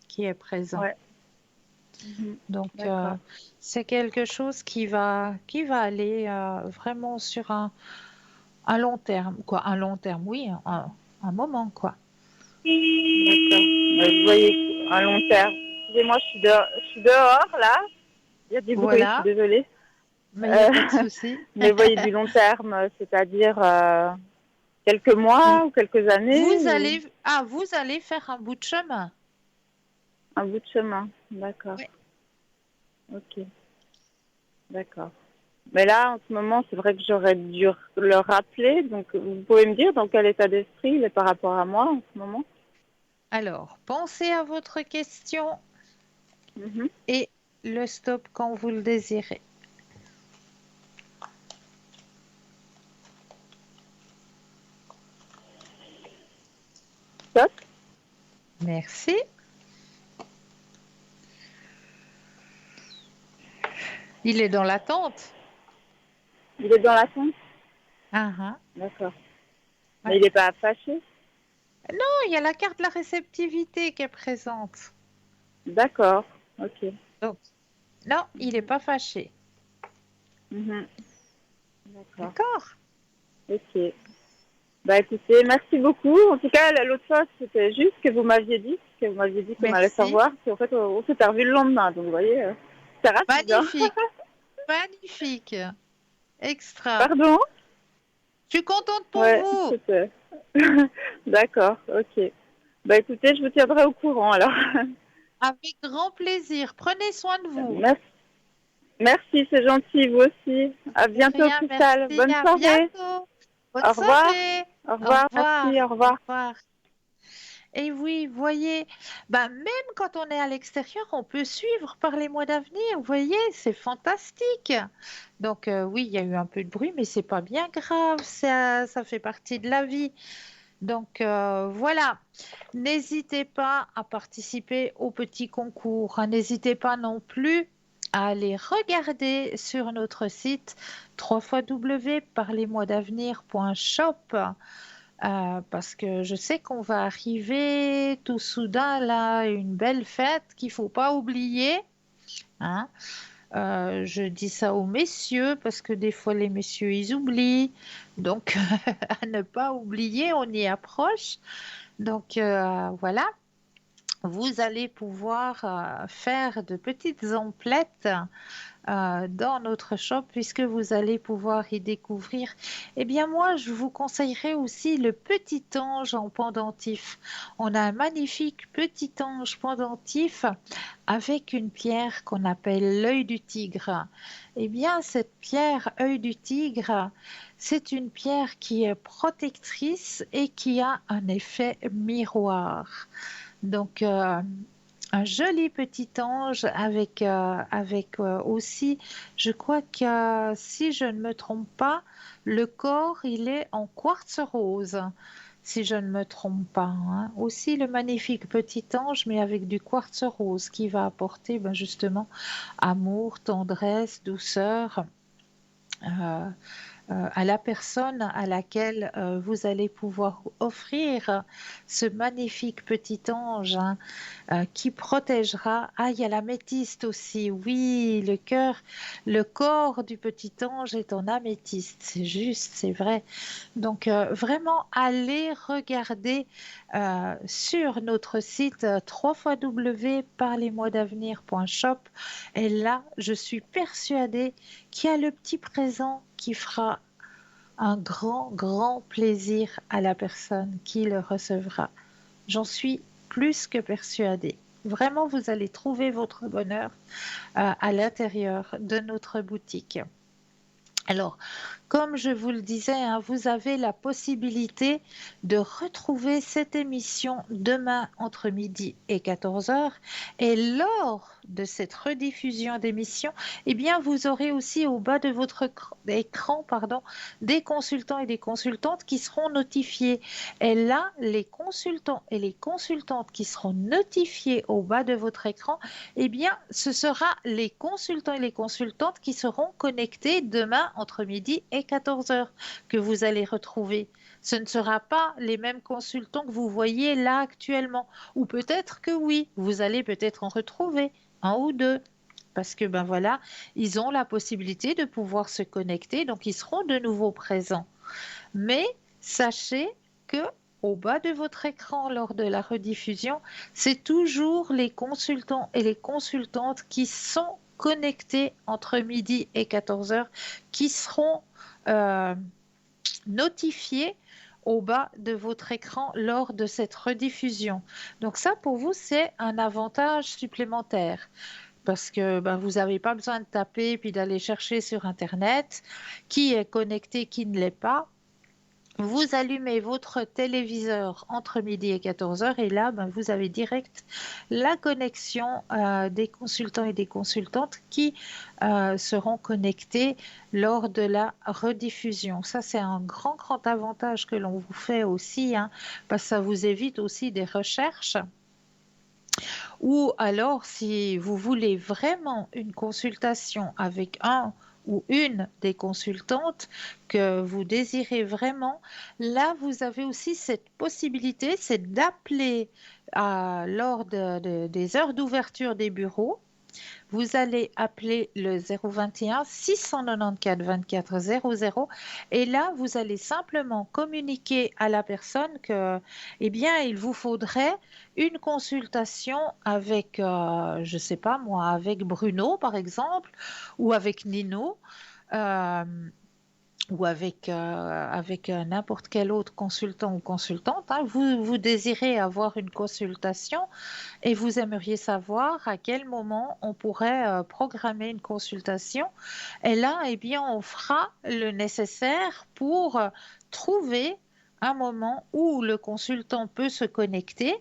S1: qui est présent.
S4: ouais. Mhm.
S1: Donc,
S4: D'accord.
S1: c'est quelque chose qui va aller vraiment sur un long terme, quoi. Un long terme, oui, un moment, quoi.
S4: D'accord. Vous voyez, à long terme. Excusez-moi, je suis dehors là. Il y a du bruit, je suis
S1: Voilà,
S4: désolée.
S1: mais il n'y a
S4: Euh,
S1: pas de souci.
S4: mais vous voyez du long terme, c'est-à-dire quelques mois ou quelques années ou
S1: Vous allez faire un bout de chemin.
S4: un bout de chemin. D'accord.
S1: Oui.
S4: Ok. D'accord. Mais là, en ce moment, c'est vrai que j'aurais dû le rappeler. Donc, vous pouvez me dire dans quel état d'esprit il est par rapport à moi en ce moment?
S1: Alors, pensez à votre question
S4: Mhm.
S1: et le stop quand vous le désirez.
S4: Stop.
S1: Merci. Il est dans l'attente.
S4: Il est dans l'attente?
S1: Ah, ah.
S4: D'accord. Mais
S1: Ouais.
S4: il n'est pas fâché?
S1: Non, il y a la carte de la réceptivité qui est présente.
S4: D'accord. Ok.
S1: Donc, non, il n'est
S4: Mhm.
S1: pas fâché.
S4: Mhm. D'accord.
S1: D'accord?
S4: Ok. Bah écoutez, merci beaucoup. En tout cas, l'autre fois, c'était juste ce que vous m'aviez dit, que vous m'aviez dit qu'on allait
S1: Merci.
S4: savoir. Puis en fait, on s'était revu le lendemain. Donc vous voyez, c'est rapide. Hein.
S1: Magnifique, magnifique, extra.
S4: Pardon?
S1: Je suis contente pour
S4: Ouais,
S1: vous.
S4: c'était. D'accord, ok. Bah écoutez, je vous tiendrai au courant alors.
S1: Avec grand plaisir. Prenez soin de vous.
S4: Merci, merci, c'est gentil, vous aussi. À
S1: De
S4: bientôt,
S1: rien,
S4: Cristal.
S1: merci.
S4: Bonne
S1: À
S4: soirée.
S1: bientôt. Bonne
S4: Au revoir.
S1: soirée.
S4: Au
S1: Au
S4: revoir,
S1: revoir.
S4: merci, au
S1: Au
S4: revoir.
S1: revoir. Et oui, voyez, bah, même quand on est à l'extérieur, on peut suivre par les mois d'avenir. Vous voyez, c'est fantastique. Donc oui, il y a eu un peu de bruit, mais c'est pas bien grave. Ça fait partie de la vie. Donc voilà. N'hésitez pas à participer au petit concours, hein. N'hésitez pas non plus à aller regarder sur notre site www.parlez-moi-d'avenir.shop. Parce que je sais qu'on va arriver tout soudain là, une belle fête qu'il faut pas oublier, hein. Je dis ça aux messieurs parce que des fois les messieurs ils oublient. Donc à ne pas oublier, on y approche. Donc voilà. vous allez pouvoir faire de petites emplettes dans notre shop puisque vous allez pouvoir y découvrir. Eh bien, moi, je vous conseillerais aussi le petit ange en pendentif. On a un magnifique petit ange pendentif avec une pierre qu'on appelle l'œil du tigre. Eh bien, cette pierre œil du tigre, c'est une pierre qui est protectrice et qui a un effet miroir. Donc, un joli petit ange avec aussi, je crois que si je ne me trompe pas, le corps, il est en quartz rose, si je ne me trompe pas, hein. Aussi le magnifique petit ange, mais avec du quartz rose qui va apporter ben, justement amour, tendresse, douceur. euh, à la personne à laquelle vous allez pouvoir offrir ce magnifique petit ange hein, qui protégera. Ah, il y a l'améthyste aussi. Oui, le corps du petit ange est en améthyste. C'est juste, c'est vrai. Donc, vraiment, allez regarder sur notre site www.parlez-moi-d'avenir.shop. Et là, je suis persuadée qu'il y a le petit présent qui fera un grand, grand plaisir à la personne qui le recevra. J'en suis plus que persuadée. Vraiment, vous allez trouver votre bonheur à l'intérieur de notre boutique. Alors, comme je vous le disais, hein, vous avez la possibilité de retrouver cette émission demain entre midi et 14 heures. Et lors de cette rediffusion d'émission, eh bien, vous aurez aussi au bas de votre écran, des consultants et des consultantes qui seront notifiés. Et là, les consultants et les consultantes qui seront notifiés au bas de votre écran, eh bien, ce sera les consultants et les consultantes qui seront connectés demain entre midi et 14 heures que vous allez retrouver. Ce ne sera pas les mêmes consultants que vous voyez là actuellement. Ou peut-être que oui, vous allez peut-être en retrouver un ou deux. Parce que ben voilà, ils ont la possibilité de pouvoir se connecter, donc ils seront de nouveau présents. Mais sachez que au bas de votre écran lors de la rediffusion, c'est toujours les consultants et les consultantes qui sont connectés entre midi et 14 heures qui seront euh, notifiés au bas de votre écran lors de cette rediffusion. Donc ça, pour vous, c'est un avantage supplémentaire parce que ben, vous n'avez pas besoin de taper puis d'aller chercher sur Internet qui est connecté, qui ne l'est pas. Vous allumez votre téléviseur entre midi et 14 heures et là, ben, vous avez direct la connexion des consultants et des consultantes qui seront connectés lors de la rediffusion. Ça, c'est un grand, grand avantage que l'on vous fait aussi, hein, parce que ça vous évite aussi des recherches. Ou alors, si vous voulez vraiment une consultation avec un ou une des consultantes que vous désirez vraiment, là, vous avez aussi cette possibilité, c'est d'appeler lors des heures d'ouverture des bureaux. Vous allez appeler le 021 694 24 00 et là, vous allez simplement communiquer à la personne que, eh bien, il vous faudrait une consultation avec, je ne sais pas moi, avec Bruno par exemple, ou avec Nino. euh, ou avec n'importe quel autre consultant ou consultante, hein. Vous désirez avoir une consultation et vous aimeriez savoir à quel moment on pourrait programmer une consultation. Et là, eh bien, on fera le nécessaire pour trouver un moment où le consultant peut se connecter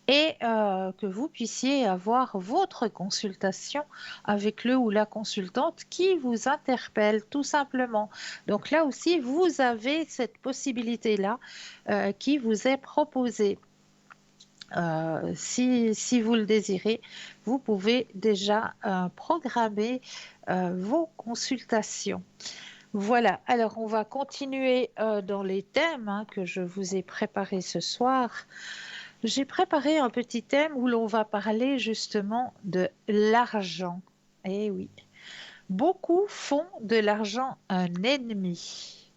S1: et que vous puissiez avoir votre consultation avec le ou la consultante qui vous interpelle tout simplement. Donc là aussi, vous avez cette possibilité-là qui vous est proposée. Si vous le désirez, vous pouvez déjà programmer vos consultations. Voilà, alors on va continuer dans les thèmes hein, que je vous ai préparés ce soir. J'ai préparé un petit thème où l'on va parler justement de l'argent. Eh oui, beaucoup font de l'argent un ennemi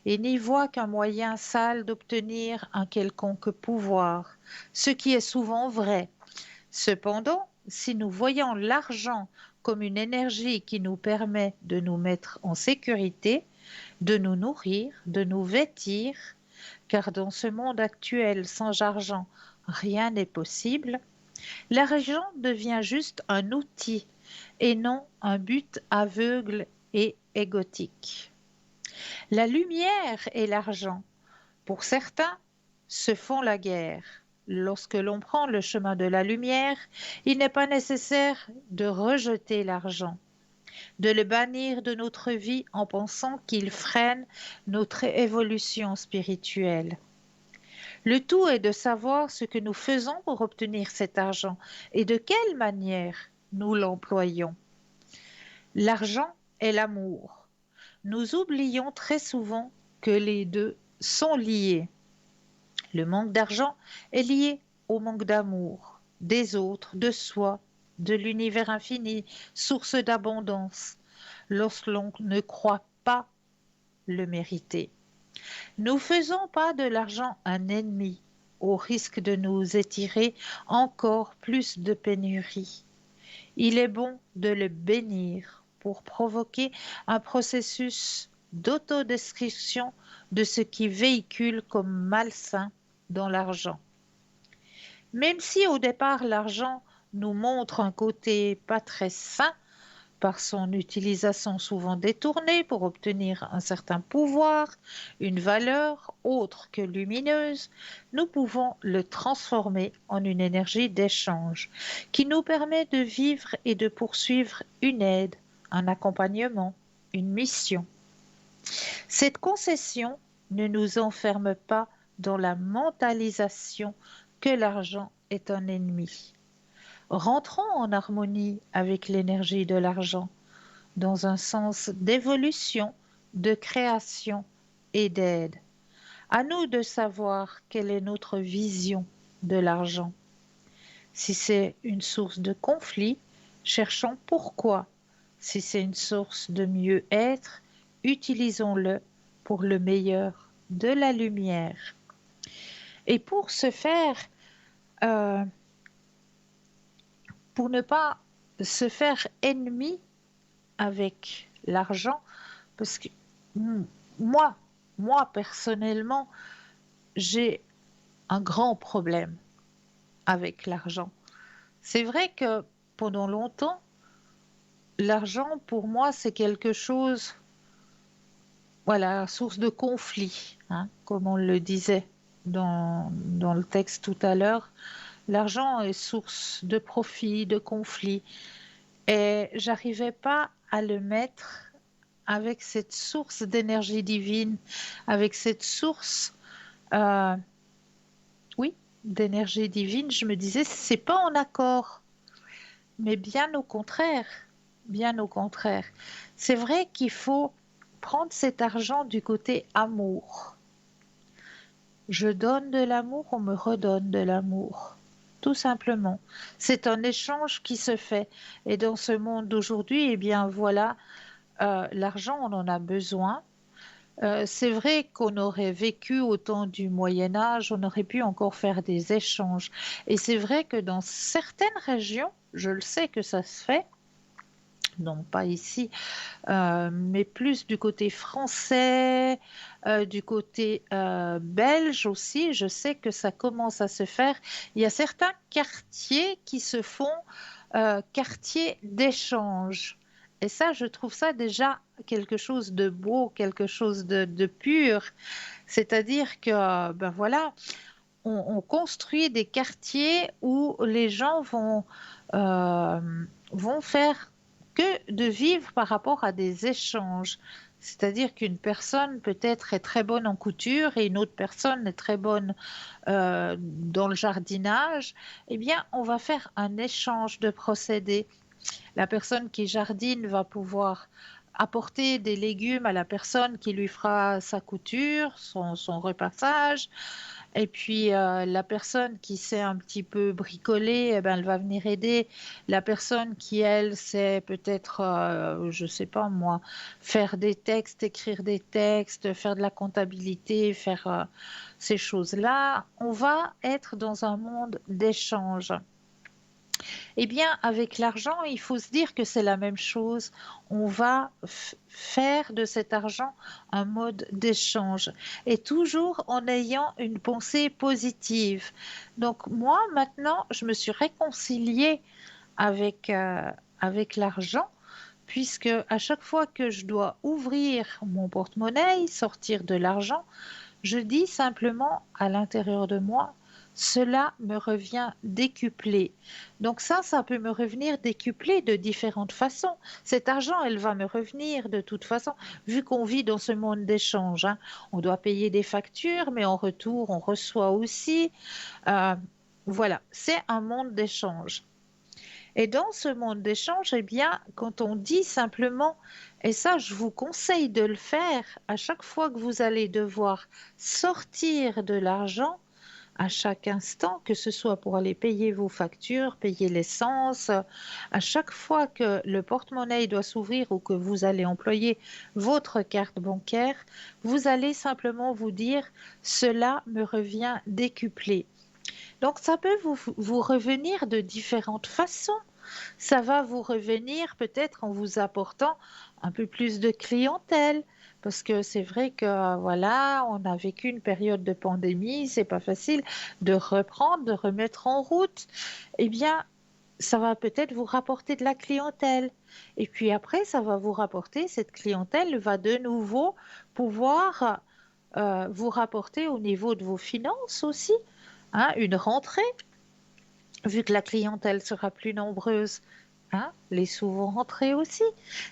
S1: et n'y voient qu'un moyen sale d'obtenir un quelconque pouvoir, ce qui est souvent vrai. Cependant, si nous voyons l'argent comme une énergie qui nous permet de nous mettre en sécurité, de nous nourrir, de nous vêtir, car dans ce monde actuel sans argent, rien n'est possible, l'argent devient juste un outil et non un but aveugle et égotique. La lumière et l'argent, pour certains, se font la guerre. Lorsque l'on prend le chemin de la lumière, il n'est pas nécessaire de rejeter l'argent, de le bannir de notre vie en pensant qu'il freine notre évolution spirituelle. Le tout est de savoir ce que nous faisons pour obtenir cet argent et de quelle manière nous l'employons. L'argent est l'amour. Nous oublions très souvent que les deux sont liés. Le manque d'argent est lié au manque d'amour, des autres, de soi, de l'univers infini, source d'abondance, lorsque l'on ne croit pas le mériter. Ne faisons pas de l'argent un ennemi, au risque de nous étirer encore plus de pénurie. Il est bon de le bénir pour provoquer un processus d'autodestruction de ce qui véhicule comme malsain dans l'argent. Même si au départ l'argent nous montre un côté pas très sain par son utilisation souvent détournée pour obtenir un certain pouvoir, une valeur autre que lumineuse, nous pouvons le transformer en une énergie d'échange qui nous permet de vivre et de poursuivre une aide, un accompagnement, une mission. Cette concession ne nous enferme pas dans la mentalisation que l'argent est un ennemi. Rentrons en harmonie avec l'énergie de l'argent, dans un sens d'évolution, de création et d'aide. À nous de savoir quelle est notre vision de l'argent. Si c'est une source de conflit, cherchons pourquoi. Si c'est une source de mieux-être, utilisons-le pour le meilleur de la lumière. Et pour ce faire, pour ne pas se faire ennemi avec l'argent, parce que moi personnellement, j'ai un grand problème avec l'argent. C'est vrai que pendant longtemps, l'argent pour moi c'est quelque chose, voilà, source de conflit, hein, comme on le disait dans le texte tout à l'heure. L'argent est source de profit, de conflit. Et j'arrivais pas à le mettre avec cette source d'énergie divine, avec cette source, euh, oui, d'énergie divine. Je me disais, c'est pas en accord, mais bien au contraire, bien au contraire. C'est vrai qu'il faut prendre cet argent du côté amour. Je donne de l'amour, on me redonne de l'amour. Tout simplement. C'est un échange qui se fait. Et dans ce monde d'aujourd'hui, eh bien voilà, l'argent, on en a besoin. C'est vrai qu'on aurait vécu au temps du Moyen Âge, on aurait pu encore faire des échanges. Et c'est vrai que dans certaines régions, je le sais que ça se fait, non pas ici, mais plus du côté français, du côté belge aussi. Je sais que ça commence à se faire. Il y a certains quartiers qui se font quartiers d'échange. Et ça, je trouve ça déjà quelque chose de beau, quelque chose de pur. C'est-à-dire que, ben voilà, on construit des quartiers où les gens vont faire que de vivre par rapport à des échanges. C'est-à-dire qu'une personne peut-être est très bonne en couture et une autre personne est très bonne dans le jardinage. Eh bien, on va faire un échange de procédés. La personne qui jardine va pouvoir apporter des légumes à la personne qui lui fera sa couture, son repassage. Et puis la personne qui sait un petit peu bricoler, eh ben, elle va venir aider. La personne qui, elle, sait peut-être, je sais pas moi, faire des textes, écrire des textes, faire de la comptabilité, faire ces choses-là. On va être dans un monde d'échange. Eh bien, avec l'argent, il faut se dire que c'est la même chose. On va faire de cet argent un mode d'échange et toujours en ayant une pensée positive. Donc moi, maintenant, je me suis réconciliée avec, avec l'argent puisque à chaque fois que je dois ouvrir mon porte-monnaie, sortir de l'argent, je dis simplement à l'intérieur de moi, cela me revient décuplé. Donc ça peut me revenir décuplé de différentes façons. Cet argent, elle va me revenir de toute façon, vu qu'on vit dans ce monde d'échange, hein. On doit payer des factures, mais en retour, on reçoit aussi. Euh, voilà, c'est un monde d'échange. Et dans ce monde d'échange, eh bien, quand on dit simplement, et ça, je vous conseille de le faire à chaque fois que vous allez devoir sortir de l'argent, à chaque instant, que ce soit pour aller payer vos factures, payer l'essence, à chaque fois que le porte-monnaie doit s'ouvrir ou que vous allez employer votre carte bancaire, vous allez simplement vous dire, cela me revient décuplé. Donc ça peut vous revenir de différentes façons. Ça va vous revenir peut-être en vous apportant un peu plus de clientèle. Parce que c'est vrai que voilà, on a vécu une période de pandémie, c'est pas facile de reprendre, de remettre en route. Eh bien, ça va peut-être vous rapporter de la clientèle. Et puis après, ça va vous rapporter, cette clientèle va de nouveau pouvoir vous rapporter au niveau de vos finances aussi, hein, une rentrée vu que la clientèle sera plus nombreuse, hein, les sous vont rentrer aussi.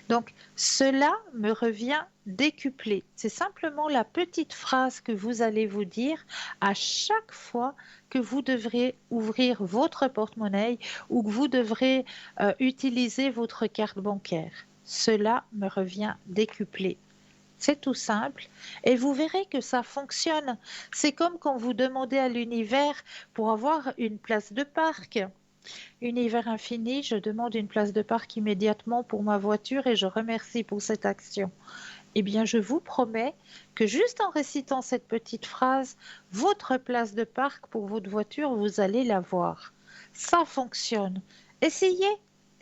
S1: Donc, cela me revient décuplé. C'est simplement la petite phrase que vous allez vous dire à chaque fois que vous devrez ouvrir votre porte-monnaie ou que vous devrez utiliser votre carte bancaire. Cela me revient décuplé. C'est tout simple et vous verrez que ça fonctionne. C'est comme quand vous demandez à l'univers pour avoir une place de parc. Univers infini, je demande une place de parc immédiatement pour ma voiture et je remercie pour cette action. Eh bien, je vous promets que juste en récitant cette petite phrase, votre place de parc pour votre voiture, vous allez l'avoir. Ça fonctionne. Essayez,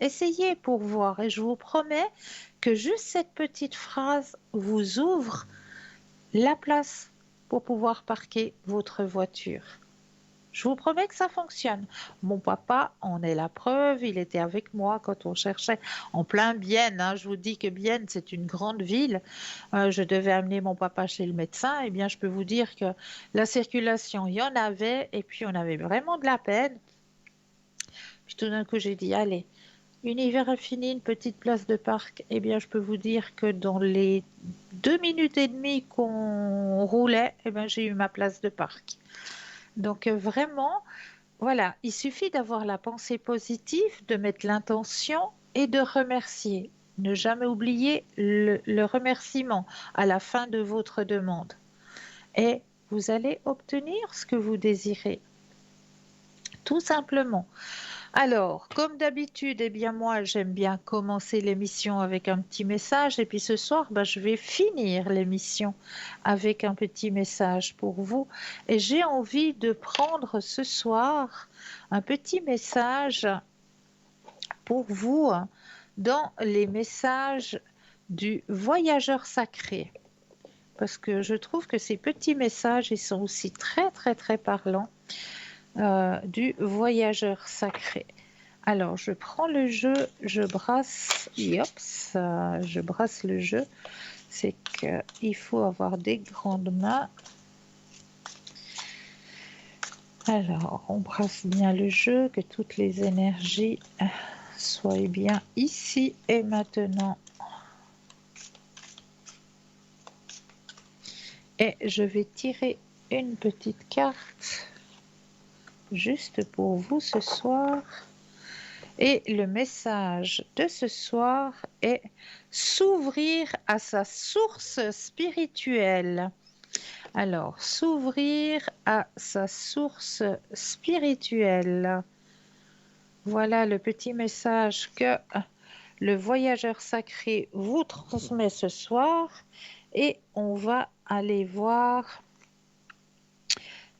S1: essayez pour voir et je vous promets que juste cette petite phrase vous ouvre la place pour pouvoir parquer votre voiture. Je vous promets que ça fonctionne. Mon papa en est la preuve. Il était avec moi quand on cherchait en plein Bienne, hein. Je vous dis que Bienne, c'est une grande ville. Je devais amener mon papa chez le médecin. Eh bien, je peux vous dire que la circulation, il y en avait. Et puis, on avait vraiment de la peine. Puis tout d'un coup, j'ai dit, allez, Univers infini, une petite place de parc. Eh bien, je peux vous dire que dans les 2 minutes et demie qu'on roulait, eh bien, j'ai eu ma place de parc. Donc, vraiment, voilà, il suffit d'avoir la pensée positive, de mettre l'intention et de remercier. Ne jamais oublier le remerciement à la fin de votre demande. Et vous allez obtenir ce que vous désirez. Tout simplement. Alors, comme d'habitude, eh bien moi, j'aime bien commencer l'émission avec un petit message et puis ce soir, je vais finir l'émission avec un petit message pour vous. Et j'ai envie de prendre ce soir un petit message pour vous dans les messages du voyageur sacré. Parce que je trouve que ces petits messages, ils sont aussi très, très, très parlants. Du voyageur sacré. Alors, je prends le jeu, je brasse, je brasse le jeu. C'est qu'il faut avoir des grandes mains. Alors, on brasse bien le jeu, que toutes les énergies soient bien ici et maintenant. Et je vais tirer une petite carte juste pour vous ce soir. Et le message de ce soir est s'ouvrir à sa source spirituelle. Alors, s'ouvrir à sa source spirituelle. Voilà le petit message que le voyageur sacré vous transmet ce soir. Et on va aller voir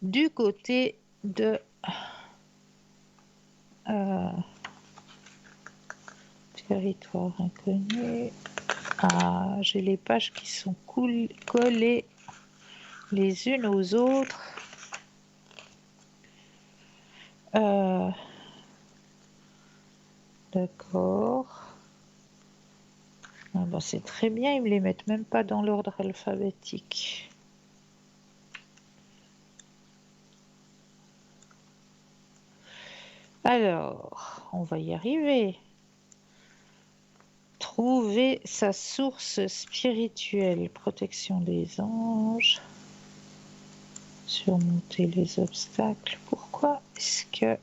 S1: du côté de Territoire inconnu. Ah, j'ai les pages qui sont collées les unes aux autres. D'accord. Ah bah, c'est très bien, ils me les mettent même pas dans l'ordre alphabétique. Alors, on va y arriver. Trouver sa source spirituelle, protection des anges, surmonter les obstacles. Pourquoi est-ce que,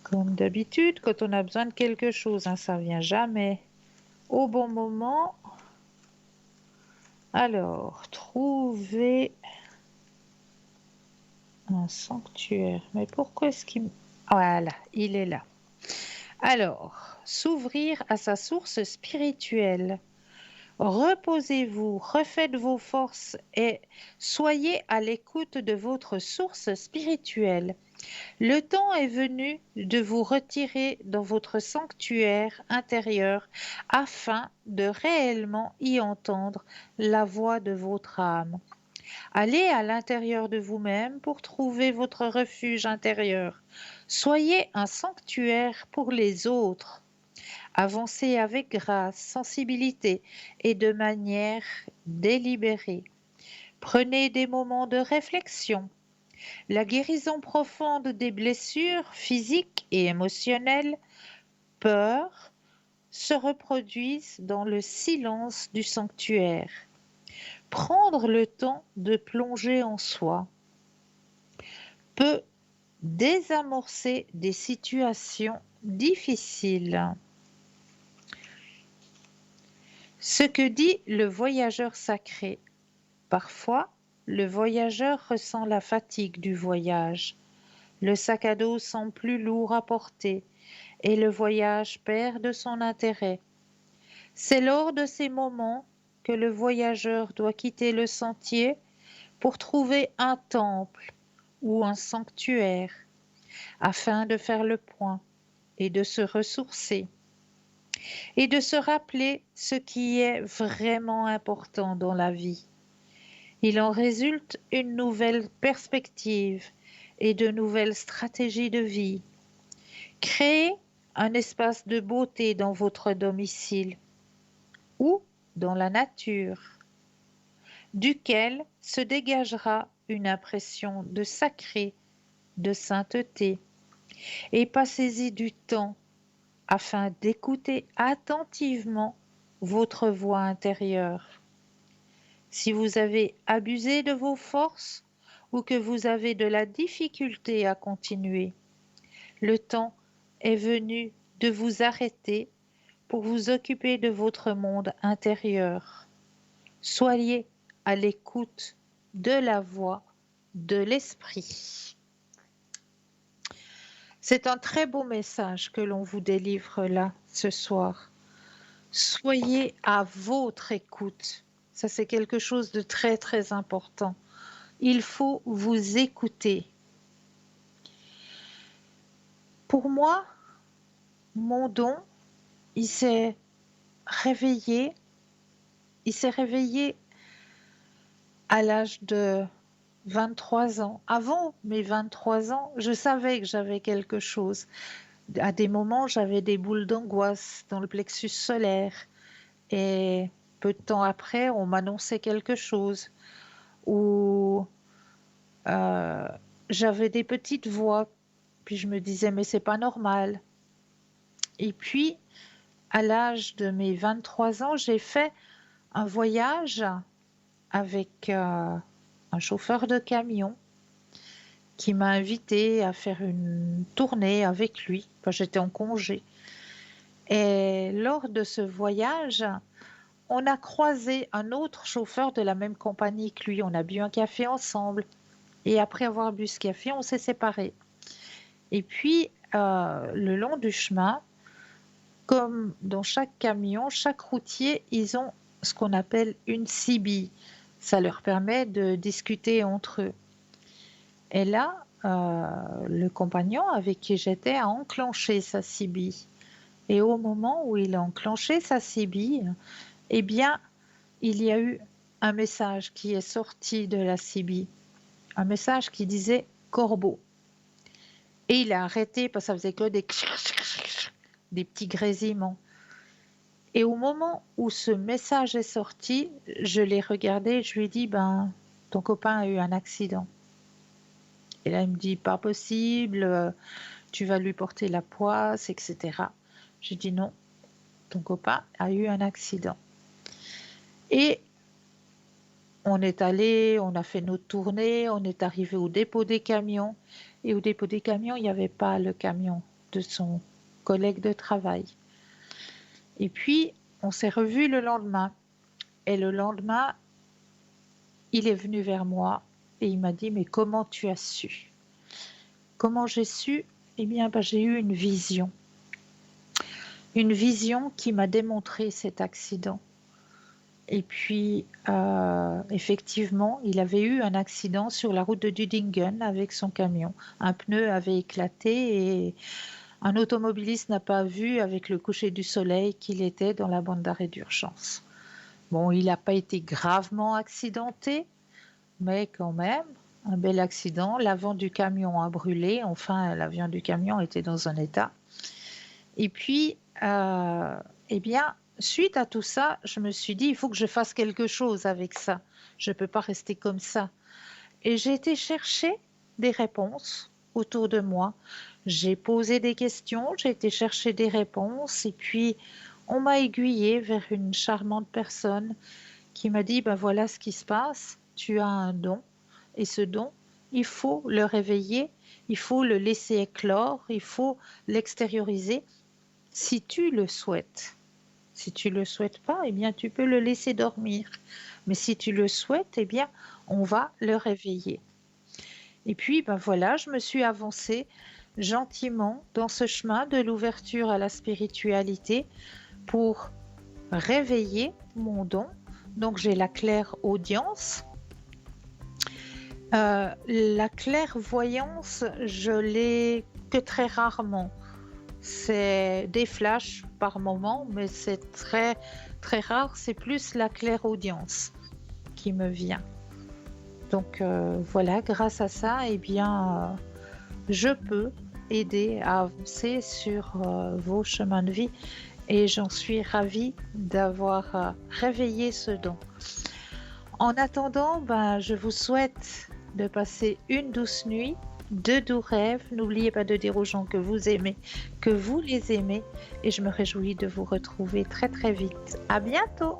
S1: comme d'habitude, quand on a besoin de quelque chose, hein, ça vient jamais au bon moment. Alors, trouver un sanctuaire. Mais pourquoi est-ce qu'il... Voilà, il est là. Alors, s'ouvrir à sa source spirituelle. Reposez-vous, refaites vos forces et soyez à l'écoute de votre source spirituelle. Le temps est venu de vous retirer dans votre sanctuaire intérieur afin de réellement y entendre la voix de votre âme. Allez à l'intérieur de vous-même pour trouver votre refuge intérieur. Soyez un sanctuaire pour les autres. Avancez avec grâce, sensibilité et de manière délibérée. Prenez des moments de réflexion. La guérison profonde des blessures physiques et émotionnelles, peur, se reproduisent dans le silence du sanctuaire. Prendre le temps de plonger en soi peut désamorcer des situations difficiles. Ce que dit le voyageur sacré. Parfois, le voyageur ressent la fatigue du voyage. Le sac à dos semble plus lourd à porter et le voyage perd de son intérêt. C'est lors de ces moments que le voyageur doit quitter le sentier pour trouver un temple ou un sanctuaire afin de faire le point et de se ressourcer et de se rappeler ce qui est vraiment important dans la vie. Il en résulte une nouvelle perspective et de nouvelles stratégies de vie. Créez un espace de beauté dans votre domicile ou dans la nature, duquel se dégagera une impression de sacré, de sainteté, et passez-y du temps afin d'écouter attentivement votre voix intérieure. Si vous avez abusé de vos forces ou que vous avez de la difficulté à continuer, le temps est venu de vous arrêter pour vous occuper de votre monde intérieur. Soyez à l'écoute de la voix de l'esprit. C'est un très beau message que l'on vous délivre là ce soir. Soyez à votre écoute. Ça, c'est quelque chose de très, très important. Il faut vous écouter. Pour moi, mon don, il s'est réveillé. Il s'est réveillé à l'âge de 23 ans. Avant mes 23 ans, je savais que j'avais quelque chose. À des moments, j'avais des boules d'angoisse dans le plexus solaire. Et peu de temps après, on m'annonçait quelque chose. Ou j'avais des petites voix. Puis je me disais, mais c'est pas normal. Et puis, à l'âge de mes 23 ans, j'ai fait un voyage avec un chauffeur de camion qui m'a invité à faire une tournée avec lui. Enfin, j'étais en congé. Et lors de ce voyage, on a croisé un autre chauffeur de la même compagnie que lui. On a bu un café ensemble. Et après avoir bu ce café, on s'est séparés. Et puis, le long du chemin, comme dans chaque camion, chaque routier, ils ont ce qu'on appelle une CB. Ça leur permet de discuter entre eux. Et là, le compagnon avec qui j'étais a enclenché sa CB. Et au moment où il a enclenché sa CB, eh bien, il y a eu un message qui est sorti de la CB, un message qui disait corbeau. Et il a arrêté parce que ça faisait que des petits grésillements. Et au moment où ce message est sorti, je l'ai regardé et je lui ai dit, ben, ton copain a eu un accident. Et là, il me dit, pas possible, tu vas lui porter la poisse, etc. J'ai dit, non, ton copain a eu un accident. Et on est allé, on a fait notre tournée, on est arrivé au dépôt des camions. Et au dépôt des camions, il n'y avait pas le camion de son collègue de travail. Et puis, on s'est revus le lendemain. Et le lendemain, il est venu vers moi et il m'a dit, mais comment tu as su? Comment j'ai su? Eh bien, j'ai eu une vision. Une vision qui m'a démontré cet accident. Et puis, effectivement, il avait eu un accident sur la route de Dudingen avec son camion. Un pneu avait éclaté et un automobiliste n'a pas vu avec le coucher du soleil qu'il était dans la bande d'arrêt d'urgence. Bon, il n'a pas été gravement accidenté, mais quand même, un bel accident. L'avant du camion a brûlé. Enfin, l'avion du camion était dans un état. Et puis, eh bien, suite à tout ça, je me suis dit, il faut que je fasse quelque chose avec ça. Je ne peux pas rester comme ça. Et j'ai été chercher des réponses autour de moi. J'ai posé des questions, j'ai été chercher des réponses et puis on m'a aiguillée vers une charmante personne qui m'a dit, ben voilà ce qui se passe, tu as un don et ce don, il faut le réveiller, il faut le laisser éclore, il faut l'extérioriser si tu le souhaites. Si tu ne le souhaites pas, eh bien, tu peux le laisser dormir. Mais si tu le souhaites, eh bien, on va le réveiller. Et puis, ben voilà, je me suis avancée gentiment dans ce chemin de l'ouverture à la spiritualité pour réveiller mon don. Donc, j'ai la clairaudience. La clairvoyance, je l'ai que très rarement. C'est des flashs par moment, mais c'est très, très rare. C'est plus la clairaudience qui me vient. Donc voilà, grâce à ça, eh bien, je peux aider à avancer sur vos chemins de vie et j'en suis ravie d'avoir réveillé ce don. En attendant, je vous souhaite de passer une douce nuit, de doux rêves. N'oubliez pas de dire aux gens que vous aimez, que vous les aimez et je me réjouis de vous retrouver très très vite. À bientôt!